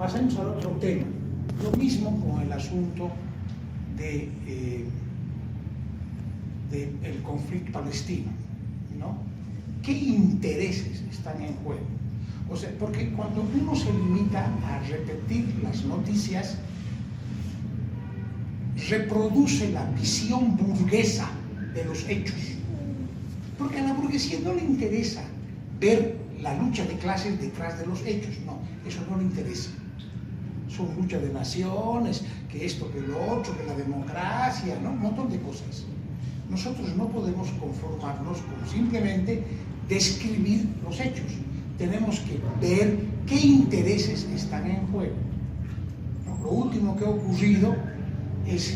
pasemos al otro tema. Lo mismo con el asunto del conflicto palestino, ¿no? ¿Qué intereses están en juego? O sea, porque cuando uno se limita a repetir las noticias, reproduce la visión burguesa de los hechos. Porque a la burguesía no le interesa ver la lucha de clases detrás de los hechos, no, eso no le interesa. Son lucha de naciones, que esto, que lo otro, que la democracia, ¿no? Un montón de cosas. Nosotros no podemos conformarnos con simplemente describir los hechos. Tenemos que ver qué intereses están en juego. ¿No? Lo último que ha ocurrido es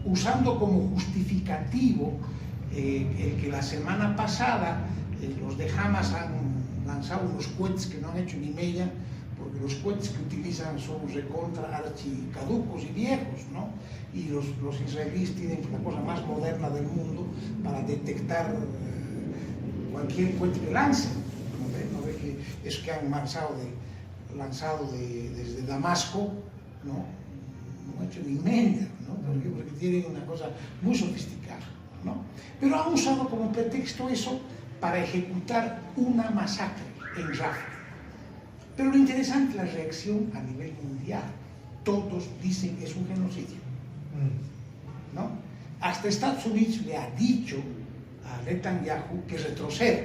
usando como justificativo el que la semana pasada los de Hamas han lanzado unos cohetes que no han hecho ni mella, porque los cohetes que utilizan son recontra archicaducos y viejos, ¿no? Y los israelíes tienen la cosa más moderna del mundo para detectar cualquier cohete que lancen. ¿No ve que es que han lanzado desde Damasco, ¿no? No han hecho ni media, ¿no? Porque tienen una cosa muy sofisticada, ¿no? Pero han usado como pretexto eso para ejecutar una masacre en Rafah. Pero lo interesante es la reacción a nivel mundial. Todos dicen que es un genocidio, ¿no? Hasta Estados Unidos le ha dicho a Netanyahu que retroceda,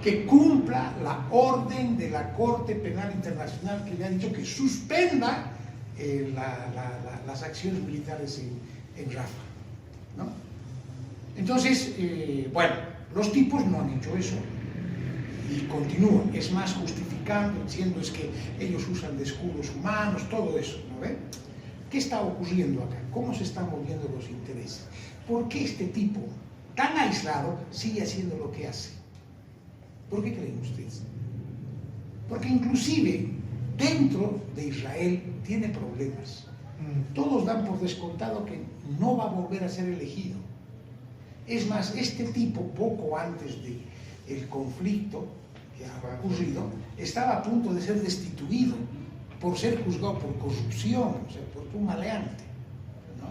que cumpla la orden de la Corte Penal Internacional, que le ha dicho que suspenda las acciones militares en Rafah, ¿no? Entonces, bueno, los tipos no han hecho eso y continúan, es más, justificando, diciendo es que ellos usan de escudos humanos, todo eso, ¿no ven? ¿Qué está ocurriendo acá? ¿Cómo se están moviendo los intereses? ¿Por qué este tipo tan aislado sigue haciendo lo que hace? ¿Por qué creen ustedes? Porque inclusive dentro de Israel tiene problemas. Todos dan por descontado que no va a volver a ser elegido. Es más, este tipo, poco antes del conflicto que ha ocurrido, estaba a punto de ser destituido por ser juzgado por corrupción, o sea, por un maleante, ¿no?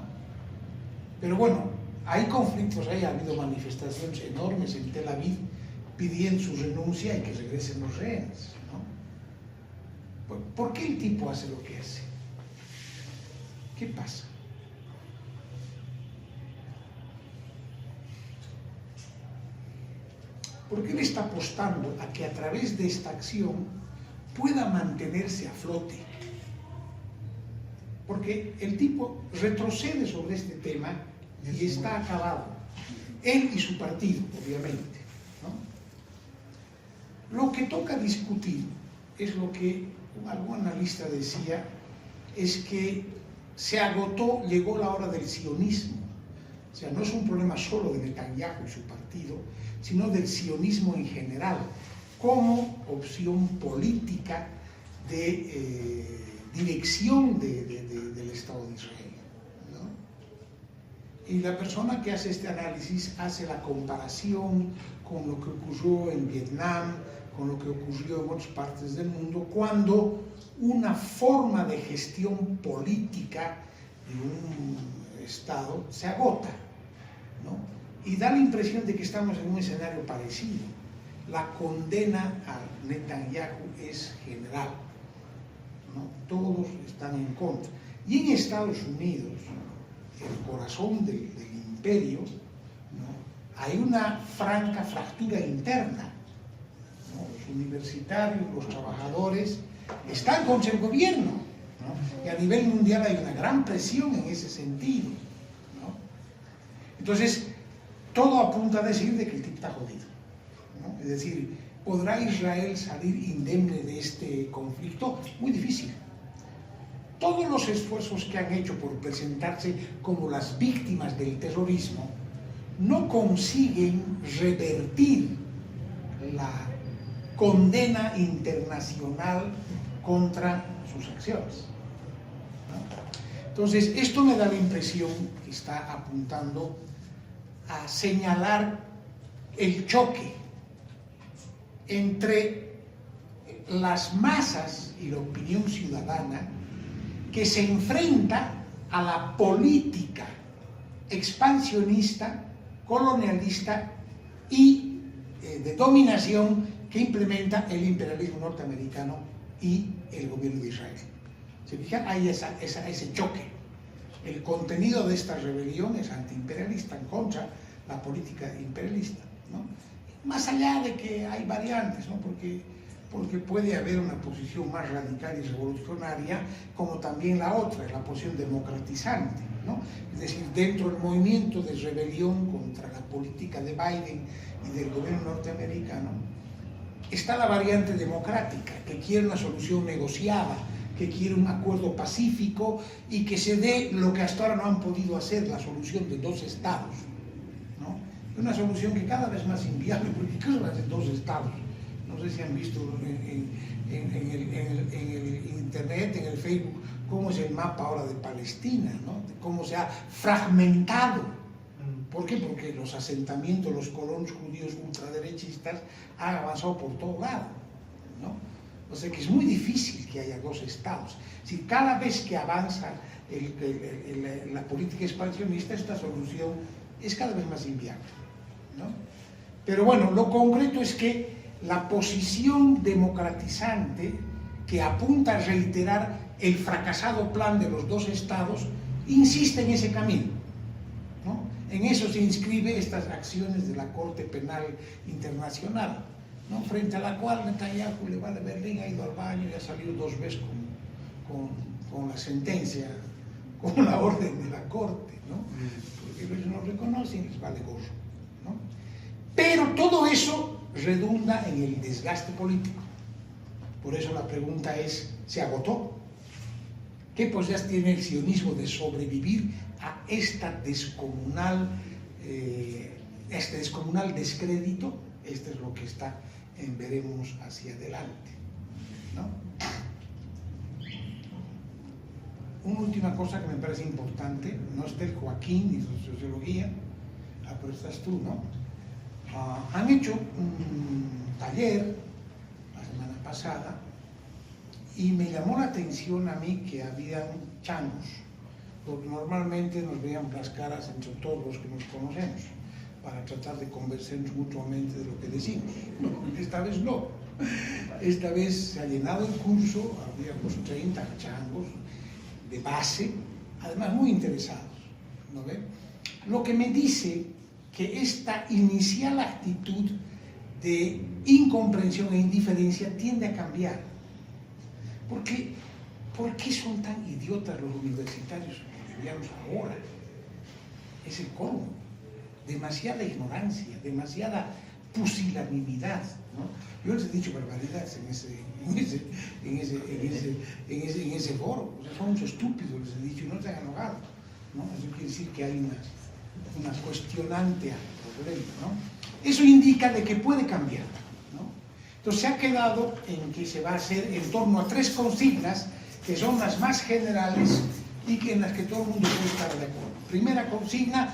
Pero bueno, hay conflictos, ha habido manifestaciones enormes en Tel Aviv pidiendo su renuncia y que regresen los rehenes, ¿no? ¿Por qué el tipo hace lo que hace? ¿Qué pasa? Porque él está apostando a que a través de esta acción pueda mantenerse a flote. Porque el tipo retrocede sobre este tema y está acabado. Él y su partido, obviamente, ¿no? Lo que toca discutir es lo que algún analista decía, es que se agotó, llegó la hora del sionismo. O sea, no es un problema solo de Netanyahu y su partido, sino del sionismo en general, como opción política de dirección del Estado de Israel, ¿no? Y la persona que hace este análisis hace la comparación con lo que ocurrió en Vietnam, con lo que ocurrió en otras partes del mundo, cuando una forma de gestión política de un Estado se agota, ¿no? Y da la impresión de que estamos en un escenario parecido. La condena a Netanyahu es general, ¿no? Todos están en contra. Y en Estados Unidos, el corazón del imperio, ¿no? Hay una franca fractura interna, ¿no? Los universitarios, los trabajadores están contra el gobierno, ¿no? Y a nivel mundial hay una gran presión en ese sentido, ¿no? Entonces, todo apunta a decir de que el tipo está jodido, ¿no? Es decir, ¿podrá Israel salir indemne de este conflicto? Muy difícil. Todos los esfuerzos que han hecho por presentarse como las víctimas del terrorismo no consiguen revertir la condena internacional contra sus acciones, ¿no? Entonces, esto me da la impresión que está apuntando a señalar el choque entre las masas y la opinión ciudadana que se enfrenta a la política expansionista, colonialista y de dominación que implementa el imperialismo norteamericano y el gobierno de Israel. ¿Se fijan? Hay ese choque. El contenido de esta rebelión es antiimperialista, en contra de la política imperialista, ¿no? Más allá de que hay variantes, ¿no? Porque puede haber una posición más radical y revolucionaria, como también la otra, la posición democratizante, ¿no? Es decir, dentro del movimiento de rebelión contra la política de Biden y del gobierno norteamericano, está la variante democrática, que quiere una solución negociada, que quiere un acuerdo pacífico y que se dé lo que hasta ahora no han podido hacer, la solución de dos estados, ¿no? Una solución que cada vez más inviable, porque ¿qué son las dos estados? No sé si han visto en el internet, en el Facebook, cómo es el mapa ahora de Palestina, ¿no? Cómo se ha fragmentado. ¿Por qué? Porque los asentamientos, los colonos judíos ultraderechistas han avanzado por todo lado, ¿no? O sea que es muy difícil que haya dos estados. Si cada vez que avanza la política expansionista, esta solución es cada vez más inviable, ¿no? Pero bueno, lo concreto es que la posición democratizante que apunta a reiterar el fracasado plan de los dos estados insiste en ese camino, ¿no? En eso se inscribe estas acciones de la Corte Penal Internacional, ¿no? Frente a la cual Netanyahu le va de Berlín, ha ido al baño y ha salido 2 veces con la sentencia, con la orden de la Corte, ¿no? Porque ellos no reconocen, les vale gorro, ¿no? Pero todo eso redunda en el desgaste político. Por eso la pregunta es, ¿se agotó? ¿Qué posibilidades tiene el sionismo de sobrevivir a este descomunal descrédito? Esto es lo que está en veremos hacia adelante, ¿no? Una última cosa que me parece importante, no está el Joaquín ni su sociología, pero estás tú, ¿no? Han hecho un taller la semana pasada y me llamó la atención a mí que había changos, porque normalmente nos veían las caras entre todos los que nos conocemos para tratar de convencernos mutuamente de lo que decimos. No, esta vez no. Esta vez se ha llenado el curso, había unos 30 changos de base, además muy interesados, ¿no ve? Lo que me dice que esta inicial actitud de incomprensión e indiferencia tiende a cambiar. ¿Por qué son tan idiotas los universitarios bolivianos ahora? Es el colmo. Demasiada ignorancia, demasiada pusilanimidad, ¿no? Yo les he dicho barbaridades en ese foro. O sea, son unos estúpidos, les he dicho, y no se han enojado, ¿no? Eso quiere decir que hay una cuestionante al problema, ¿no? Eso indica de que puede cambiar, ¿no? Entonces se ha quedado en que se va a hacer en torno a 3 consignas que son las más generales y que en las que todo el mundo puede estar de acuerdo. Primera consigna,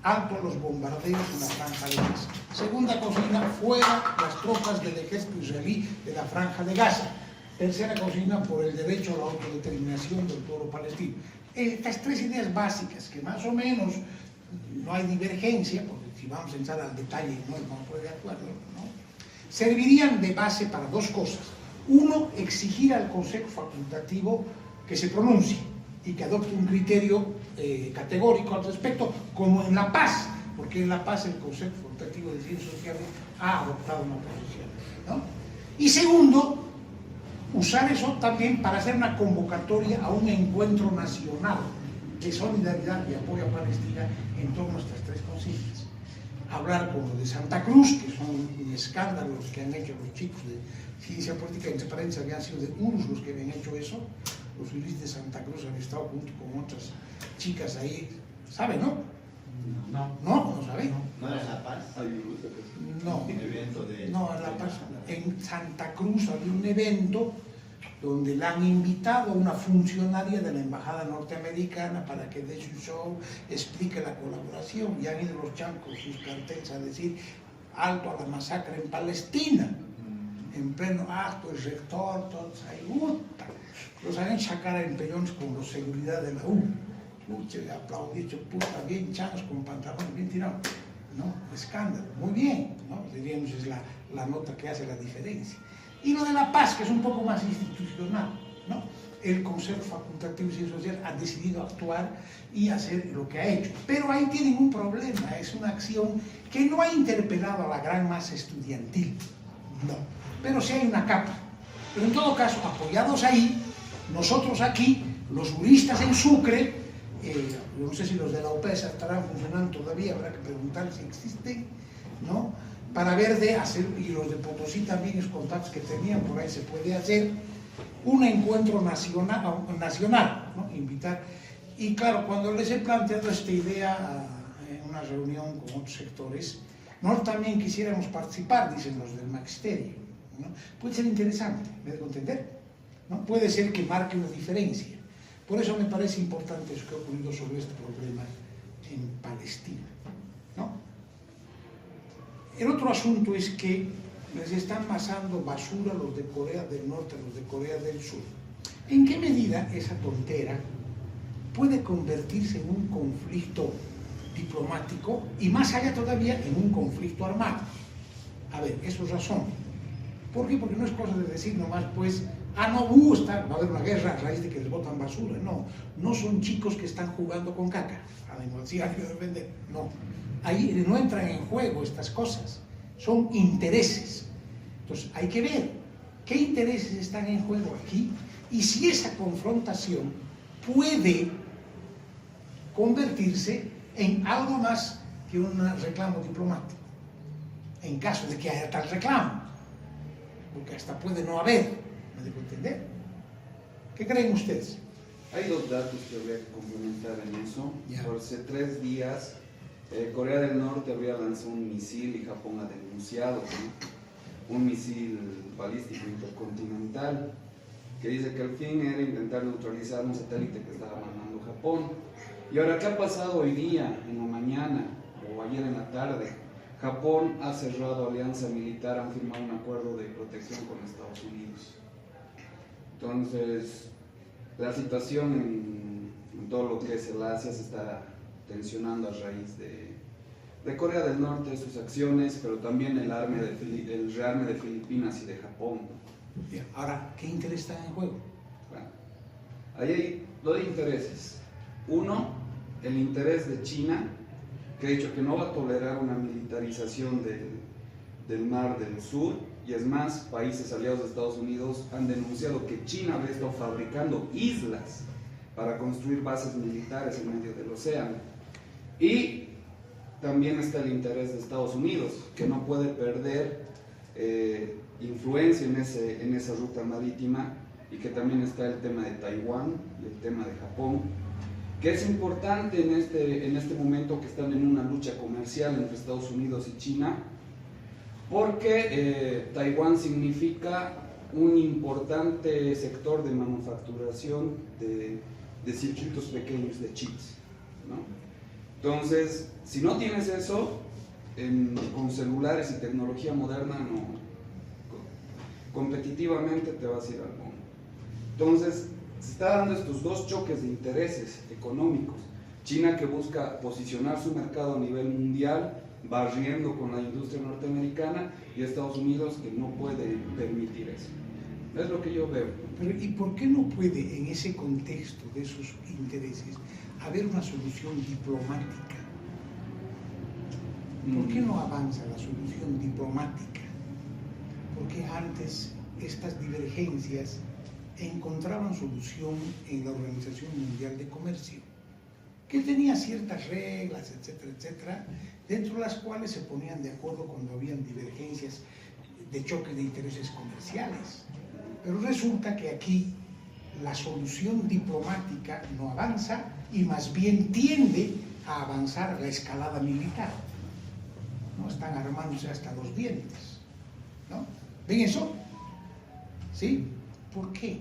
alto a los bombardeos en la Franja de Gaza. Segunda consigna, fuera las tropas del ejército israelí de la Franja de Gaza. Tercera consigna, por el derecho a la autodeterminación del pueblo palestino. Estas 3 ideas básicas, que más o menos no hay divergencia, porque si vamos a entrar al detalle no vamos a poner de acuerdo, ¿no? Servirían de base para 2 cosas. Uno, exigir al Consejo Facultativo que se pronuncie y que adopte un criterio categórico al respecto, como en La Paz, porque en La Paz el Consejo Facultativo de Ciencias Sociales ha adoptado una posición, ¿no? Y segundo, usar eso también para hacer una convocatoria a un encuentro nacional de solidaridad y apoyo a Palestina en torno a estas 3 consignas. Hablar como de Santa Cruz, que son un escándalo los que han hecho los chicos de Ciencia Política y Transparencia, habían sido de URSS los que habían hecho eso. Los Luis de Santa Cruz han estado junto con otras chicas ahí, ¿sabe, no? No sabe. ¿No era La Paz? No, Un evento de... no, en La Paz. En Santa Cruz había un evento donde la han invitado a una funcionaria de la embajada norteamericana para que dé su show, explique la colaboración, y han ido los chancos, sus carteles a decir alto a la masacre en Palestina. en pleno acto, el rector, todos ahí, los han hecho sacar en pelones con la seguridad de la U. Pucha, le aplaudí, dicho, puta, bien chanos con pantalones bien tirados, ¿no? Escándalo, muy bien, ¿no? Diríamos, es la nota que hace la diferencia. Y lo de la paz, que es un poco más institucional, ¿no? El Consejo Facultativo de Ciencia Social ha decidido actuar y hacer lo que ha hecho. Pero ahí tienen un problema, es una acción que no ha interpelado a la gran masa estudiantil, no. Pero sí hay una capa. Pero en todo caso, apoyados ahí, nosotros aquí, los juristas en Sucre, yo no sé si los de la UPES estarán funcionando todavía, habrá que preguntar si existen, ¿no? Para ver de hacer, y los de Potosí también, los contactos que tenían, por ahí se puede hacer un encuentro nacional, ¿no? Invitar. Y claro, cuando les he planteado esta idea en una reunión con otros sectores, nosotros también quisiéramos participar, dicen los del magisterio, ¿no? Puede ser interesante, ¿me dejo entender? ¿No? Puede ser que marque una diferencia. Por eso me parece importante eso que ha ocurrido sobre este problema en Palestina, ¿no? El otro asunto es que les están pasando basura los de Corea del Norte a los de Corea del Sur. ¿En qué medida esa tontera puede convertirse en un conflicto diplomático y más allá todavía en un conflicto armado? A ver, eso es razón. ¿Por qué? Porque no es cosa de decir nomás, pues, no gusta, va a haber una guerra a raíz de que les botan basura. No, no son chicos que están jugando con caca, a negociar y a vender. No, ahí no entran en juego estas cosas, son intereses. Entonces hay que ver qué intereses están en juego aquí y si esa confrontación puede convertirse en algo más que un reclamo diplomático, en caso de que haya tal reclamo, porque hasta puede no haber. ¿Me dejo entender? ¿Qué creen ustedes? Hay dos datos que voy a complementar en eso. Ya. Por hace 3 días, Corea del Norte habría lanzado un misil y Japón ha denunciado, ¿no? Un misil balístico intercontinental que dice que el fin era intentar neutralizar un satélite que estaba mandando Japón. Y ahora, ¿qué ha pasado hoy día, en la mañana o ayer en la tarde? Japón ha cerrado alianza militar, han firmado un acuerdo de protección con Estados Unidos. Entonces, la situación en todo lo que es el Asia se está tensionando a raíz de Corea del Norte, sus acciones, pero también el rearme de Filipinas y de Japón. Bien. Ahora, ¿qué interés está en juego? Bueno, ahí hay 2 intereses. Uno, el interés de China, que ha dicho que no va a tolerar una militarización del Mar del Sur. Y es más, países aliados de Estados Unidos han denunciado que China habría estado fabricando islas para construir bases militares en medio del océano. Y también está el interés de Estados Unidos, que no puede perder influencia en esa ruta marítima, y que también está el tema de Taiwán y el tema de Japón, que es importante en este momento que están en una lucha comercial entre Estados Unidos y China, porque Taiwán significa un importante sector de manufacturación de circuitos pequeños, de chips, ¿no? Entonces, si no tienes eso, con celulares y tecnología moderna, no, competitivamente te vas a ir al mundo. Entonces, se está dando estos 2 choques de intereses económicos. China, que busca posicionar su mercado a nivel mundial, barriendo con la industria norteamericana, y Estados Unidos, que no puede permitir eso. Es lo que yo veo. Pero ¿y por qué no puede, en ese contexto de esos intereses, haber una solución diplomática? ¿Por qué no avanza la solución diplomática? Porque antes estas divergencias encontraban solución en la Organización Mundial de Comercio, que tenía ciertas reglas, etcétera, etcétera, dentro de las cuales se ponían de acuerdo cuando habían divergencias de choques de intereses comerciales. Pero resulta que aquí la solución diplomática no avanza y más bien tiende a avanzar a la escalada militar. ¿No? Están armándose hasta los dientes, ¿no? ¿Ven eso? ¿Sí? ¿Por qué?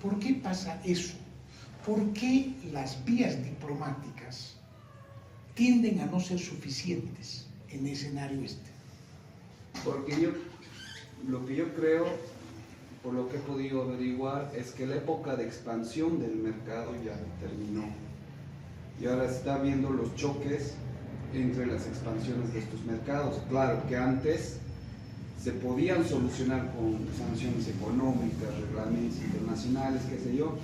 ¿Por qué pasa eso? ¿Por qué las vías diplomáticas tienden a no ser suficientes en el escenario este? Porque yo Lo que yo creo, por lo que he podido averiguar, es que la época de expansión del mercado ya terminó. Y ahora se está viendo los choques entre las expansiones de estos mercados. Claro que antes se podían solucionar con sanciones económicas, reglamentos internacionales, qué sé yo,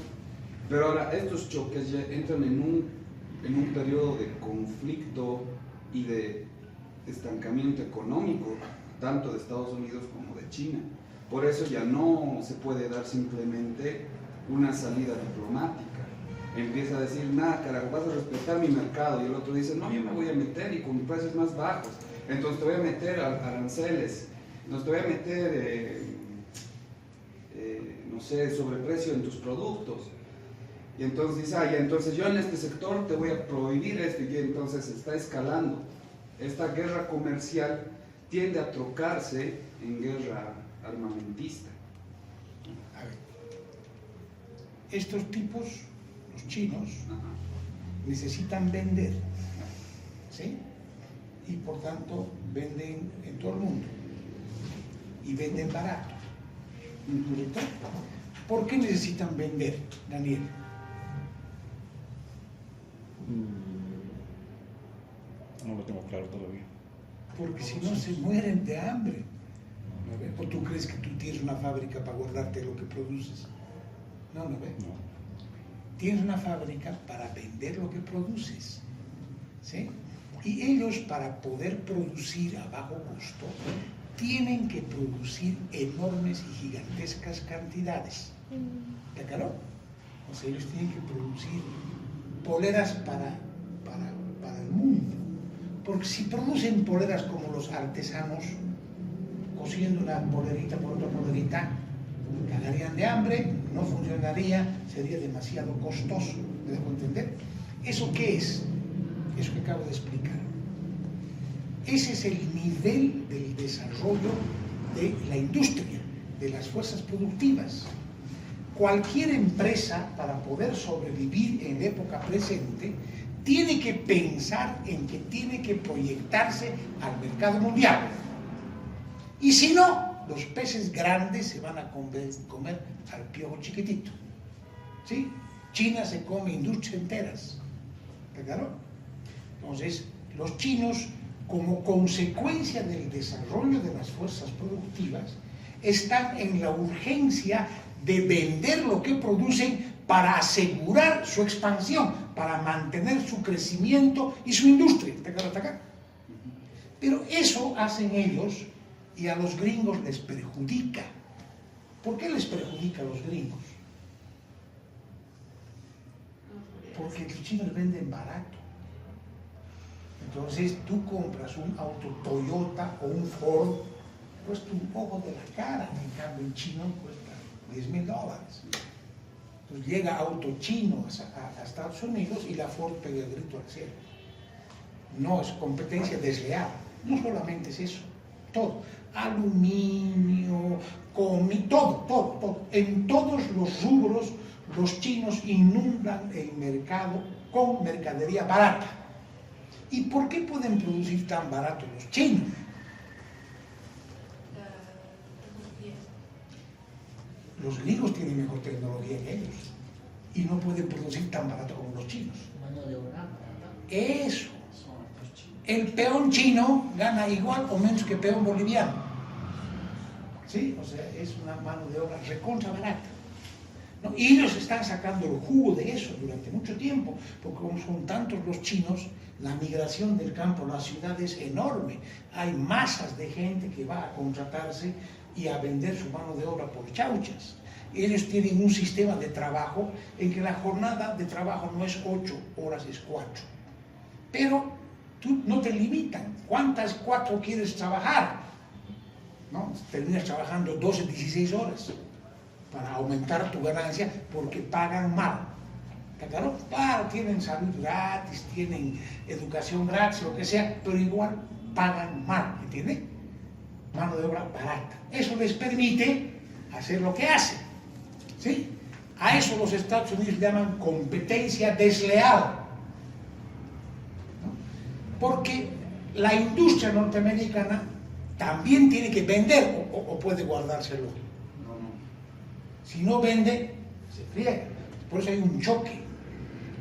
pero ahora estos choques ya entran en un periodo de conflicto y de estancamiento económico, tanto de Estados Unidos como de China. Por eso ya no se puede dar simplemente una salida diplomática. Empieza a decir, nada, carajo, vas a respetar mi mercado, y el otro dice, no, yo me voy a meter y con precios más bajos, entonces te voy a meter aranceles, entonces te voy a meter, no sé, sobreprecio en tus productos. Y entonces dice, ya, entonces yo en este sector te voy a prohibir esto, y entonces está escalando. Esta guerra comercial tiende a trocarse en guerra armamentista. A ver, estos tipos, los chinos, necesitan vender, ¿sí? Y por tanto venden en todo el mundo y venden barato, ¿correcto? ¿Por qué necesitan vender, Daniel? No lo tengo claro todavía. Porque si no se mueren de hambre. ¿O tú crees que tú tienes una fábrica para guardarte lo que produces? No, no ves. No. Tienes una fábrica para vender lo que produces, ¿sí? Y ellos, para poder producir a bajo costo, tienen que producir enormes y gigantescas cantidades. ¿Está claro? O sea, ellos tienen que producir poleras para el mundo. Porque si producen poleras como los artesanos, cosiendo una polerita por otra polerita, cagarían de hambre, no funcionaría, sería demasiado costoso. ¿Me dejo entender? ¿Eso qué es? Eso que acabo de explicar. Ese es el nivel del desarrollo de la industria, de las fuerzas productivas. Cualquier empresa, para poder sobrevivir en la época presente, tiene que pensar en que tiene que proyectarse al mercado mundial. Y si no, los peces grandes se van a comer al piojo chiquitito. ¿Sí? China se come industrias enteras. ¿Está claro? Entonces, los chinos, como consecuencia del desarrollo de las fuerzas productivas, están en la urgencia de vender lo que producen para asegurar su expansión, para mantener su crecimiento y su industria. ¿Está claro hasta acá? Pero eso hacen ellos y a los gringos les perjudica. ¿Por qué les perjudica a los gringos? Porque los chinos venden barato. Entonces tú compras un auto Toyota o un Ford, cuesta un ojo de la cara, en cambio en chino cuesta $10,000. Entonces llega auto chino a Estados Unidos y la Ford pega el grito al cielo. No, es competencia desleal. No solamente es eso, todo. Aluminio, todo. En todos los rubros los chinos inundan el mercado con mercadería barata. ¿Y por qué pueden producir tan barato los chinos? Los gringos tienen mejor tecnología que ellos y no pueden producir tan barato como los chinos. Mano de obra barata. Eso. El peón chino gana igual o menos que peón boliviano. ¿Sí? O sea, es una mano de obra recontra barata. ¿No? Y ellos están sacando el jugo de eso durante mucho tiempo, porque como son tantos los chinos, la migración del campo a la ciudad es enorme. Hay masas de gente que va a contratarse y a vender su mano de obra por chauchas. Ellos tienen un sistema de trabajo en que la jornada de trabajo no es 8 horas, es 4. Pero tú no te limitan. ¿Cuántas 4 quieres trabajar? ¿No? Terminas trabajando 12, 16 horas para aumentar tu ganancia porque pagan mal. ¿Está claro? Claro, tienen salud gratis, tienen educación gratis, lo que sea, pero igual pagan mal, ¿entiendes? Mano de obra barata. Eso les permite hacer lo que hacen, ¿sí? A eso los Estados Unidos llaman competencia desleal, ¿no? Porque la industria norteamericana también tiene que vender o puede guardárselo. No, no. Si no vende, se friega. Por eso hay un choque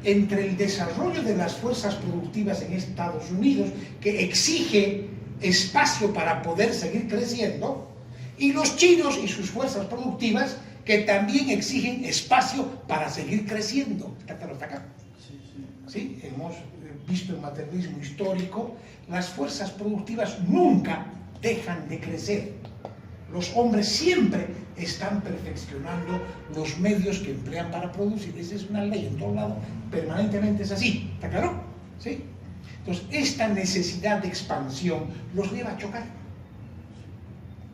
entre el desarrollo de las fuerzas productivas en Estados Unidos, que exige espacio para poder seguir creciendo, y los chinos y sus fuerzas productivas, que también exigen espacio para seguir creciendo. ¿Está claro hasta acá? Sí, hemos visto el materialismo histórico, las fuerzas productivas nunca dejan de crecer. Los hombres siempre están perfeccionando los medios que emplean para producir. Esa es una ley en todo lado, permanentemente es así. ¿Está claro? ¿Sí? Entonces, esta necesidad de expansión los lleva a chocar.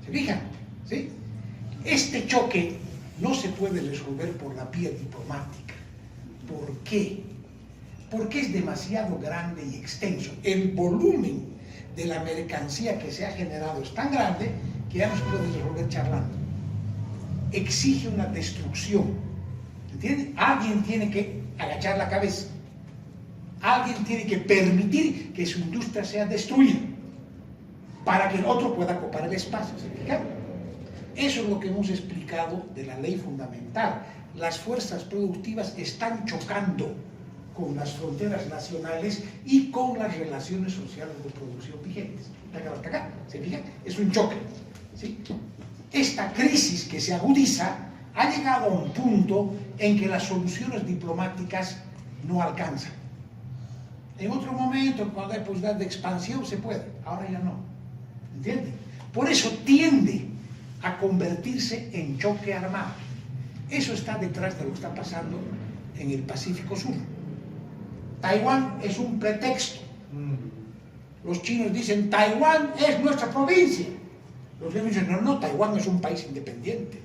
¿Se fijan? ¿Sí? Este choque no se puede resolver por la vía diplomática. ¿Por qué? Porque es demasiado grande y extenso. El volumen de la mercancía que se ha generado es tan grande que ya no se puede resolver charlando. Exige una destrucción. ¿Entiende? Alguien tiene que agachar la cabeza. Alguien tiene que permitir que su industria sea destruida para que el otro pueda ocupar el espacio. ¿Se fijan? Eso es lo que hemos explicado de la ley fundamental. Las fuerzas productivas están chocando con las fronteras nacionales y con las relaciones sociales de producción vigentes. ¿Está acá? ¿Se fijan? Es un choque. ¿Sí? Esta crisis que se agudiza ha llegado a un punto en que las soluciones diplomáticas no alcanzan. En otro momento, cuando hay posibilidad de expansión, se puede. Ahora ya no. ¿Entiende? Por eso tiende a convertirse en choque armado. Eso está detrás de lo que está pasando en el Pacífico Sur. Taiwán es un pretexto. Los chinos dicen, Taiwán es nuestra provincia. Los chinos dicen, no, Taiwán es un país independiente.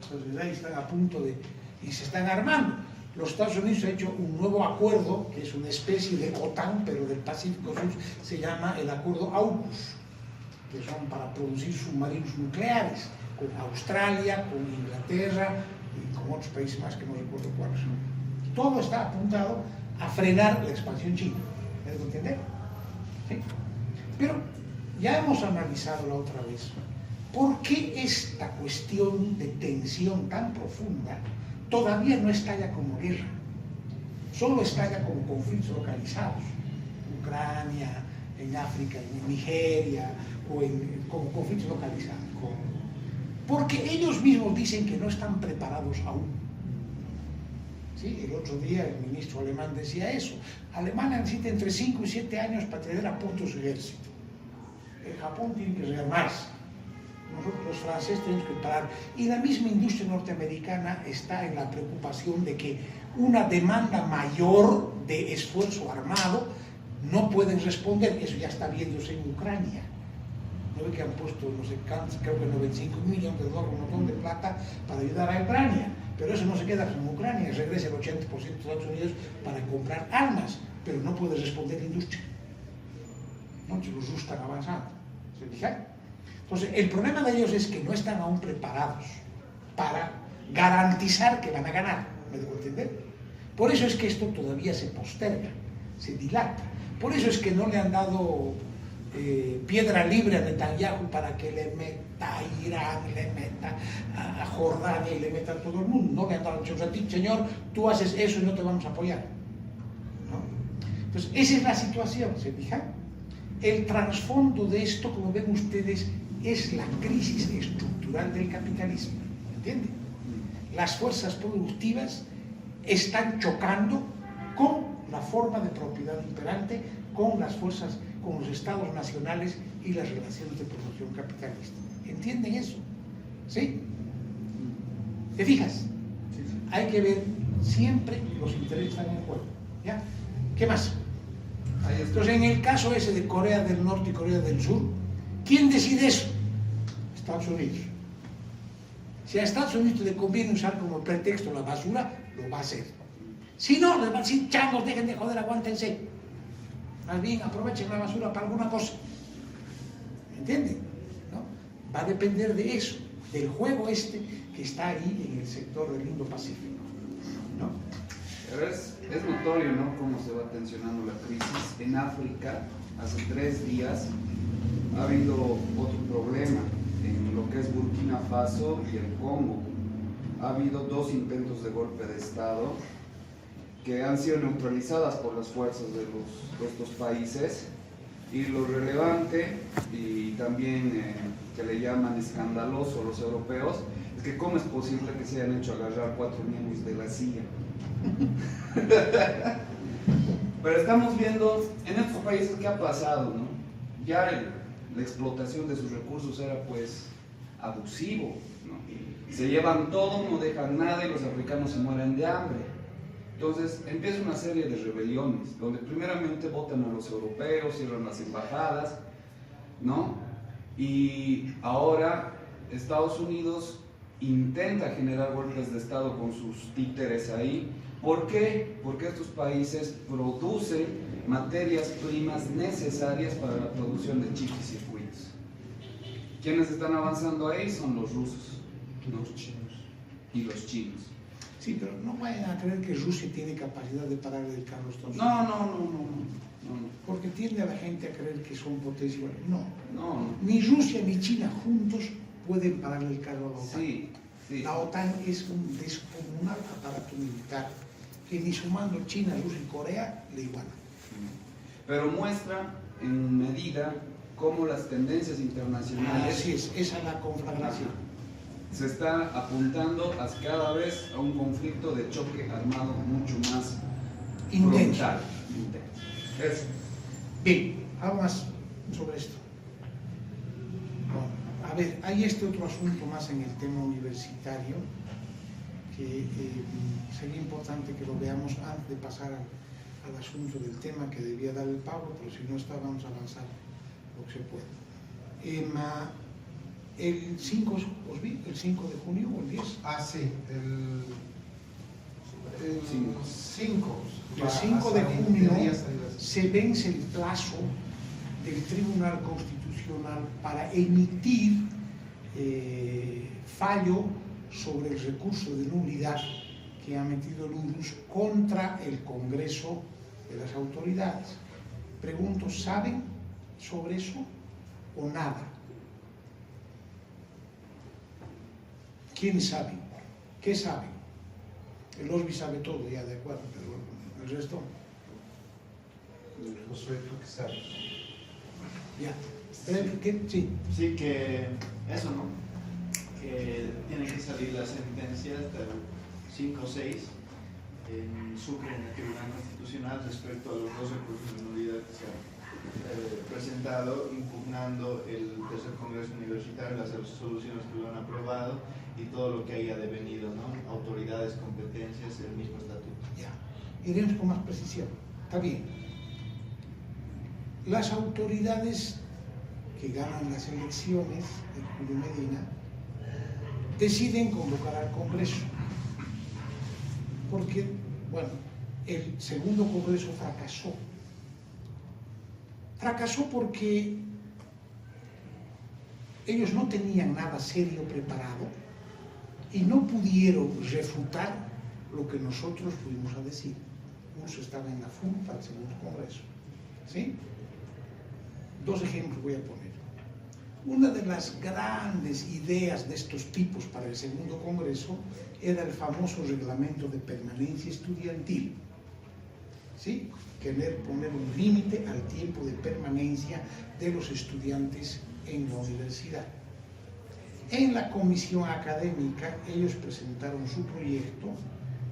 Entonces ahí están a punto de... y se están armando. Los Estados Unidos han hecho un nuevo acuerdo, que es una especie de OTAN, pero del Pacífico Sur, se llama el acuerdo AUKUS, que son para producir submarinos nucleares, con Australia, con Inglaterra y con otros países más que no recuerdo cuáles son. Todo está apuntado a frenar la expansión china. ¿Me dejo entender? ¿Sí? Pero ya hemos analizado la otra vez por qué esta cuestión de tensión tan profunda todavía no estalla como guerra, solo estalla como conflictos localizados. Ucrania, en África, en Nigeria, o como conflictos localizados. Porque ellos mismos dicen que no están preparados aún. ¿Sí? El otro día el ministro alemán decía eso. Alemania necesita entre 5 y 7 años para tener a punto su ejército. El Japón tiene que rearmarse. Nosotros los franceses tenemos que parar. Y la misma industria norteamericana está en la preocupación de que una demanda mayor de esfuerzo armado no pueden responder. Eso ya está viéndose en Ucrania. ¿No ve que han puesto, no sé, creo que 95 millones de dólares, un montón de plata para ayudar a Ucrania? Pero eso no se queda con Ucrania, regresa el 80% de Estados Unidos para comprar armas, pero no puede responder la industria. ¿No? Los rusos están avanzando. ¿Se fijan? Entonces, el problema de ellos es que no están aún preparados para garantizar que van a ganar. ¿Me debo entender? Por eso es que esto todavía se posterga, se dilata. Por eso es que no le han dado piedra libre a Netanyahu para que le meta a Irán, le meta a Jordania y le meta a todo el mundo. No le han dado a ti, señor, tú haces eso y no te vamos a apoyar. ¿No? Entonces, esa es la situación, ¿se fijan? El trasfondo de esto, como ven ustedes, es la crisis estructural del capitalismo. ¿Entienden? Las fuerzas productivas están chocando con la forma de propiedad imperante, con las fuerzas, con los estados nacionales y las relaciones de producción capitalista. ¿Entienden eso? ¿Sí? ¿Te fijas? Sí, sí. Hay que ver siempre los intereses están en juego. ¿Ya? ¿Qué más? Entonces, en el caso ese de Corea del Norte y Corea del Sur, ¿quién decide eso? Estados Unidos. Si a Estados Unidos le conviene usar como pretexto la basura, lo va a hacer. Si no, les va a decir, changos, dejen de joder, aguántense. Más bien, aprovechen la basura para alguna cosa. ¿Entienden? ¿No? Va a depender de eso, del juego este que está ahí en el sector del Indo-Pacífico. ¿No? Pero es notorio, ¿no?, cómo se va tensionando la crisis. En África, hace 3 días, ha habido otro problema en lo que es Burkina Faso y el Congo. Ha habido 2 intentos de golpe de Estado que han sido neutralizadas por las fuerzas de estos países, y lo relevante y también que le llaman escandaloso los europeos es que cómo es posible que se hayan hecho agarrar 4 miembros de la CIA. Pero estamos viendo en estos países qué ha pasado, ¿no? Ya la explotación de sus recursos era pues abusivo, ¿no? Se llevan todo, no dejan nada y los africanos se mueren de hambre. Entonces empieza una serie de rebeliones, donde primeramente votan a los europeos, cierran las embajadas, ¿no? Y ahora Estados Unidos intenta generar golpes de Estado con sus títeres ahí. ¿Por qué? Porque estos países producen materias primas necesarias para la producción de chips y circuitos. ¿Quiénes están avanzando ahí? Son los rusos, los chinos y los chinos. Sí, pero no vayan a creer que Rusia tiene capacidad de parar el carro a Estados Unidos. No. Porque tiende a la gente a creer que son potencias. No. No. Ni Rusia ni China juntos pueden parar el carro a la OTAN. Sí. La OTAN es un descomunal aparato militar que ni sumando China, Rusia y Corea le igualan. Pero muestra en medida cómo las tendencias internacionales... Así es, esa es la conflagración. Se está apuntando cada vez a un conflicto de choque armado mucho más intenso. frontal. Eso. Bien, algo más sobre esto. Bueno, a ver, hay este otro asunto más en el tema universitario que sería importante que lo veamos antes de pasar al asunto del tema que debía dar el Pablo, pero si no está, vamos a avanzar lo que se pueda. El 5, ¿os vi? ¿El 5 de junio o el 10? Sí, el 5. El 5 de junio se vence el plazo del Tribunal Constitucional para emitir fallo sobre el recurso de nulidad que ha metido el URUS contra el Congreso de las autoridades. Pregunto, ¿saben sobre eso o nada? ¿Quién sabe? ¿Qué saben? El OSBI sabe todo, ya de acuerdo, pero el resto. Josué, ¿tú qué sabes? Ya. ¿Qué? Sí. Sí, que eso, ¿no? Que tienen que salir las sentencias del 5 o 6 en Sucre, en el Tribunal Constitucional, respecto a los 2 recursos de nulidad que se han presentado impugnando el tercer Congreso Universitario, las resoluciones que lo han aprobado y todo lo que haya devenido, ¿no? Autoridades, competencias, el mismo estatuto. Ya. Iremos con más precisión. Está bien. Las autoridades que ganan las elecciones de Julio Medina deciden convocar al Congreso. Porque, bueno, el segundo Congreso fracasó. Fracasó porque ellos no tenían nada serio preparado y no pudieron refutar lo que nosotros fuimos a decir. Uno estaba en la FUN para el segundo Congreso. ¿Sí? 2 ejemplos voy a poner. Una de las grandes ideas de estos tipos para el segundo Congreso era el famoso reglamento de permanencia estudiantil. ¿Sí? Querer poner un límite al tiempo de permanencia de los estudiantes en la universidad. En la comisión académica ellos presentaron su proyecto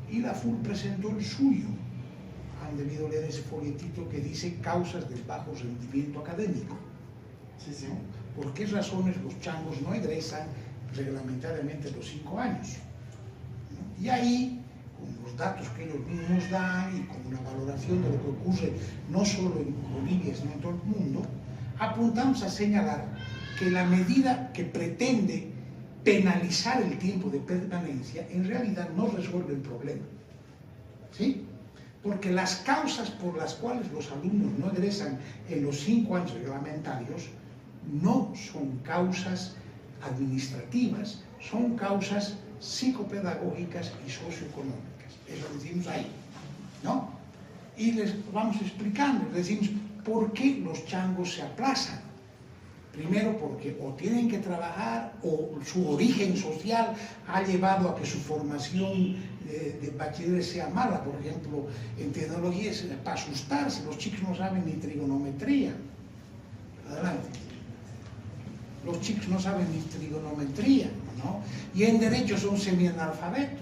y la FUN presentó el suyo. Han debido leer ese folletito que dice causas del bajo rendimiento académico. Sí. ¿No? ¿Por qué razones los changos no egresan reglamentariamente los 5 años? ¿No? Y ahí, con los datos que ellos mismos dan y con una valoración de lo que ocurre no solo en Bolivia, sino en todo el mundo, apuntamos a señalar que la medida que pretende penalizar el tiempo de permanencia en realidad no resuelve el problema. ¿Sí? Porque las causas por las cuales los alumnos no egresan en los 5 años reglamentarios no son causas administrativas, son causas psicopedagógicas y socioeconómicas. Eso decimos ahí, ¿no? Y les vamos explicando, les decimos por qué los changos se aplazan. Primero porque o tienen que trabajar o su origen social ha llevado a que su formación de bachiller sea mala. Por ejemplo, en tecnología es para asustarse, los chicos no saben ni trigonometría. Adelante. Los chicos no saben ni trigonometría, ¿no? Y en derecho son semianalfabetos.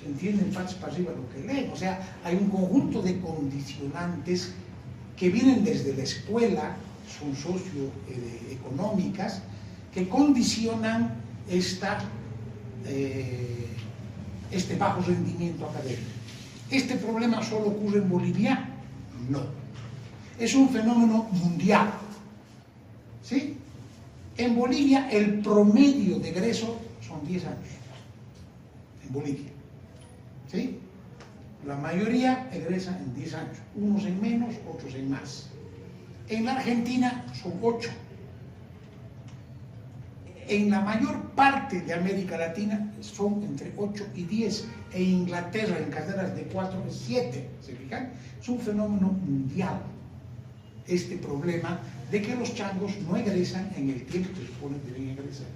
Entienden fax pasiva lo que leen. O sea, hay un conjunto de condicionantes que vienen desde la escuela, son socioeconómicas, que condicionan este bajo rendimiento académico. ¿Este problema solo ocurre en Bolivia? No. Es un fenómeno mundial. ¿Sí? En Bolivia el promedio de egreso son 10 años. En Bolivia. ¿Sí? La mayoría egresa en 10 años, unos en menos, otros en más. En la Argentina son 8. En la mayor parte de América Latina son entre 8 y 10. En Inglaterra, en carreras de 4 y 7. ¿Se fijan? Es un fenómeno mundial este problema de que los changos no egresan en el tiempo que se supone que deben egresar.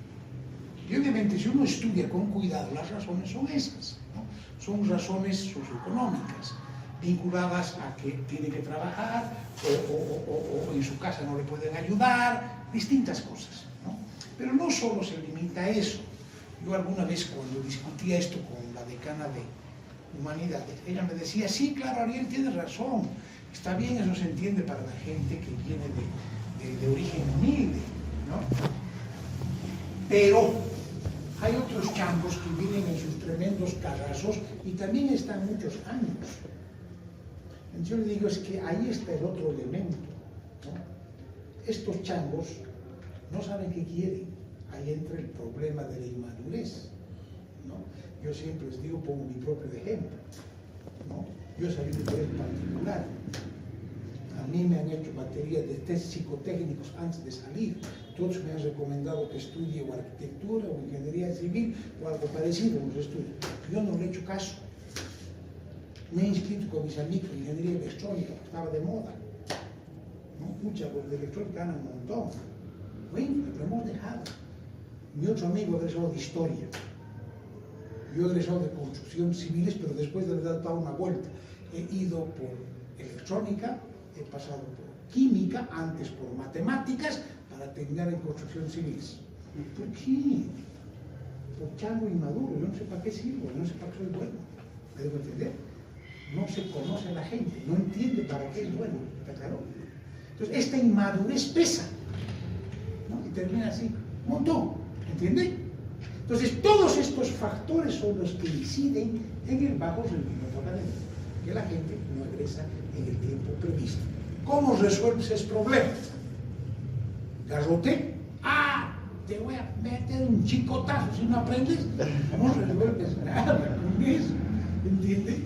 Y obviamente si uno estudia con cuidado, las razones son esas, ¿no? Son razones socioeconómicas, vinculadas a que tiene que trabajar o en su casa no le pueden ayudar, distintas cosas, ¿no? Pero no solo se limita a eso. Yo alguna vez cuando discutía esto con la decana de Humanidades, ella me decía, sí, claro, Ariel tiene razón, está bien, eso se entiende para la gente que viene de origen humilde, ¿no? Pero hay otros changos que vienen en sus tremendos carrazos y también están muchos años. Entonces yo le digo, es que ahí está el otro elemento, ¿no? Estos changos no saben qué quieren. Ahí entra el problema de la inmadurez, ¿no? Yo siempre les digo, pongo mi propio ejemplo, ¿no? Yo salí de colegio particular. A mí me han hecho baterías de test psicotécnicos antes de salir. Todos me han recomendado que estudie o arquitectura o ingeniería civil o algo parecido en los estudios. Yo no le he hecho caso. Me he inscrito con mis amigos en ingeniería electrónica, porque estaba de moda, ¿no? Muchas de electrónica ganan un montón. Bueno, lo hemos dejado. Mi otro amigo egresó de historia. Yo he egresado de construcción civiles, pero después de haber dado una vuelta. He ido por electrónica, he pasado por química, antes por matemáticas, para terminar en construcción civiles. ¿Por qué? Por chango inmaduro. Yo no sé para qué sirvo, yo no sé para qué soy bueno. ¿Me debo entender? No se conoce a la gente, no entiende para qué es bueno. ¿Está claro? Entonces, esta inmadurez pesa, ¿no? Y termina así, un montón. ¿Entiende? Entonces, todos estos factores son los que inciden en el bajo rendimiento académico, que la gente no egresa en el tiempo previsto. ¿Cómo resuelves ese problema? Garrote. ¡Ah! Te voy a meter un chicotazo si no aprendes. No resuelves nada con eso. ¿Entiendes?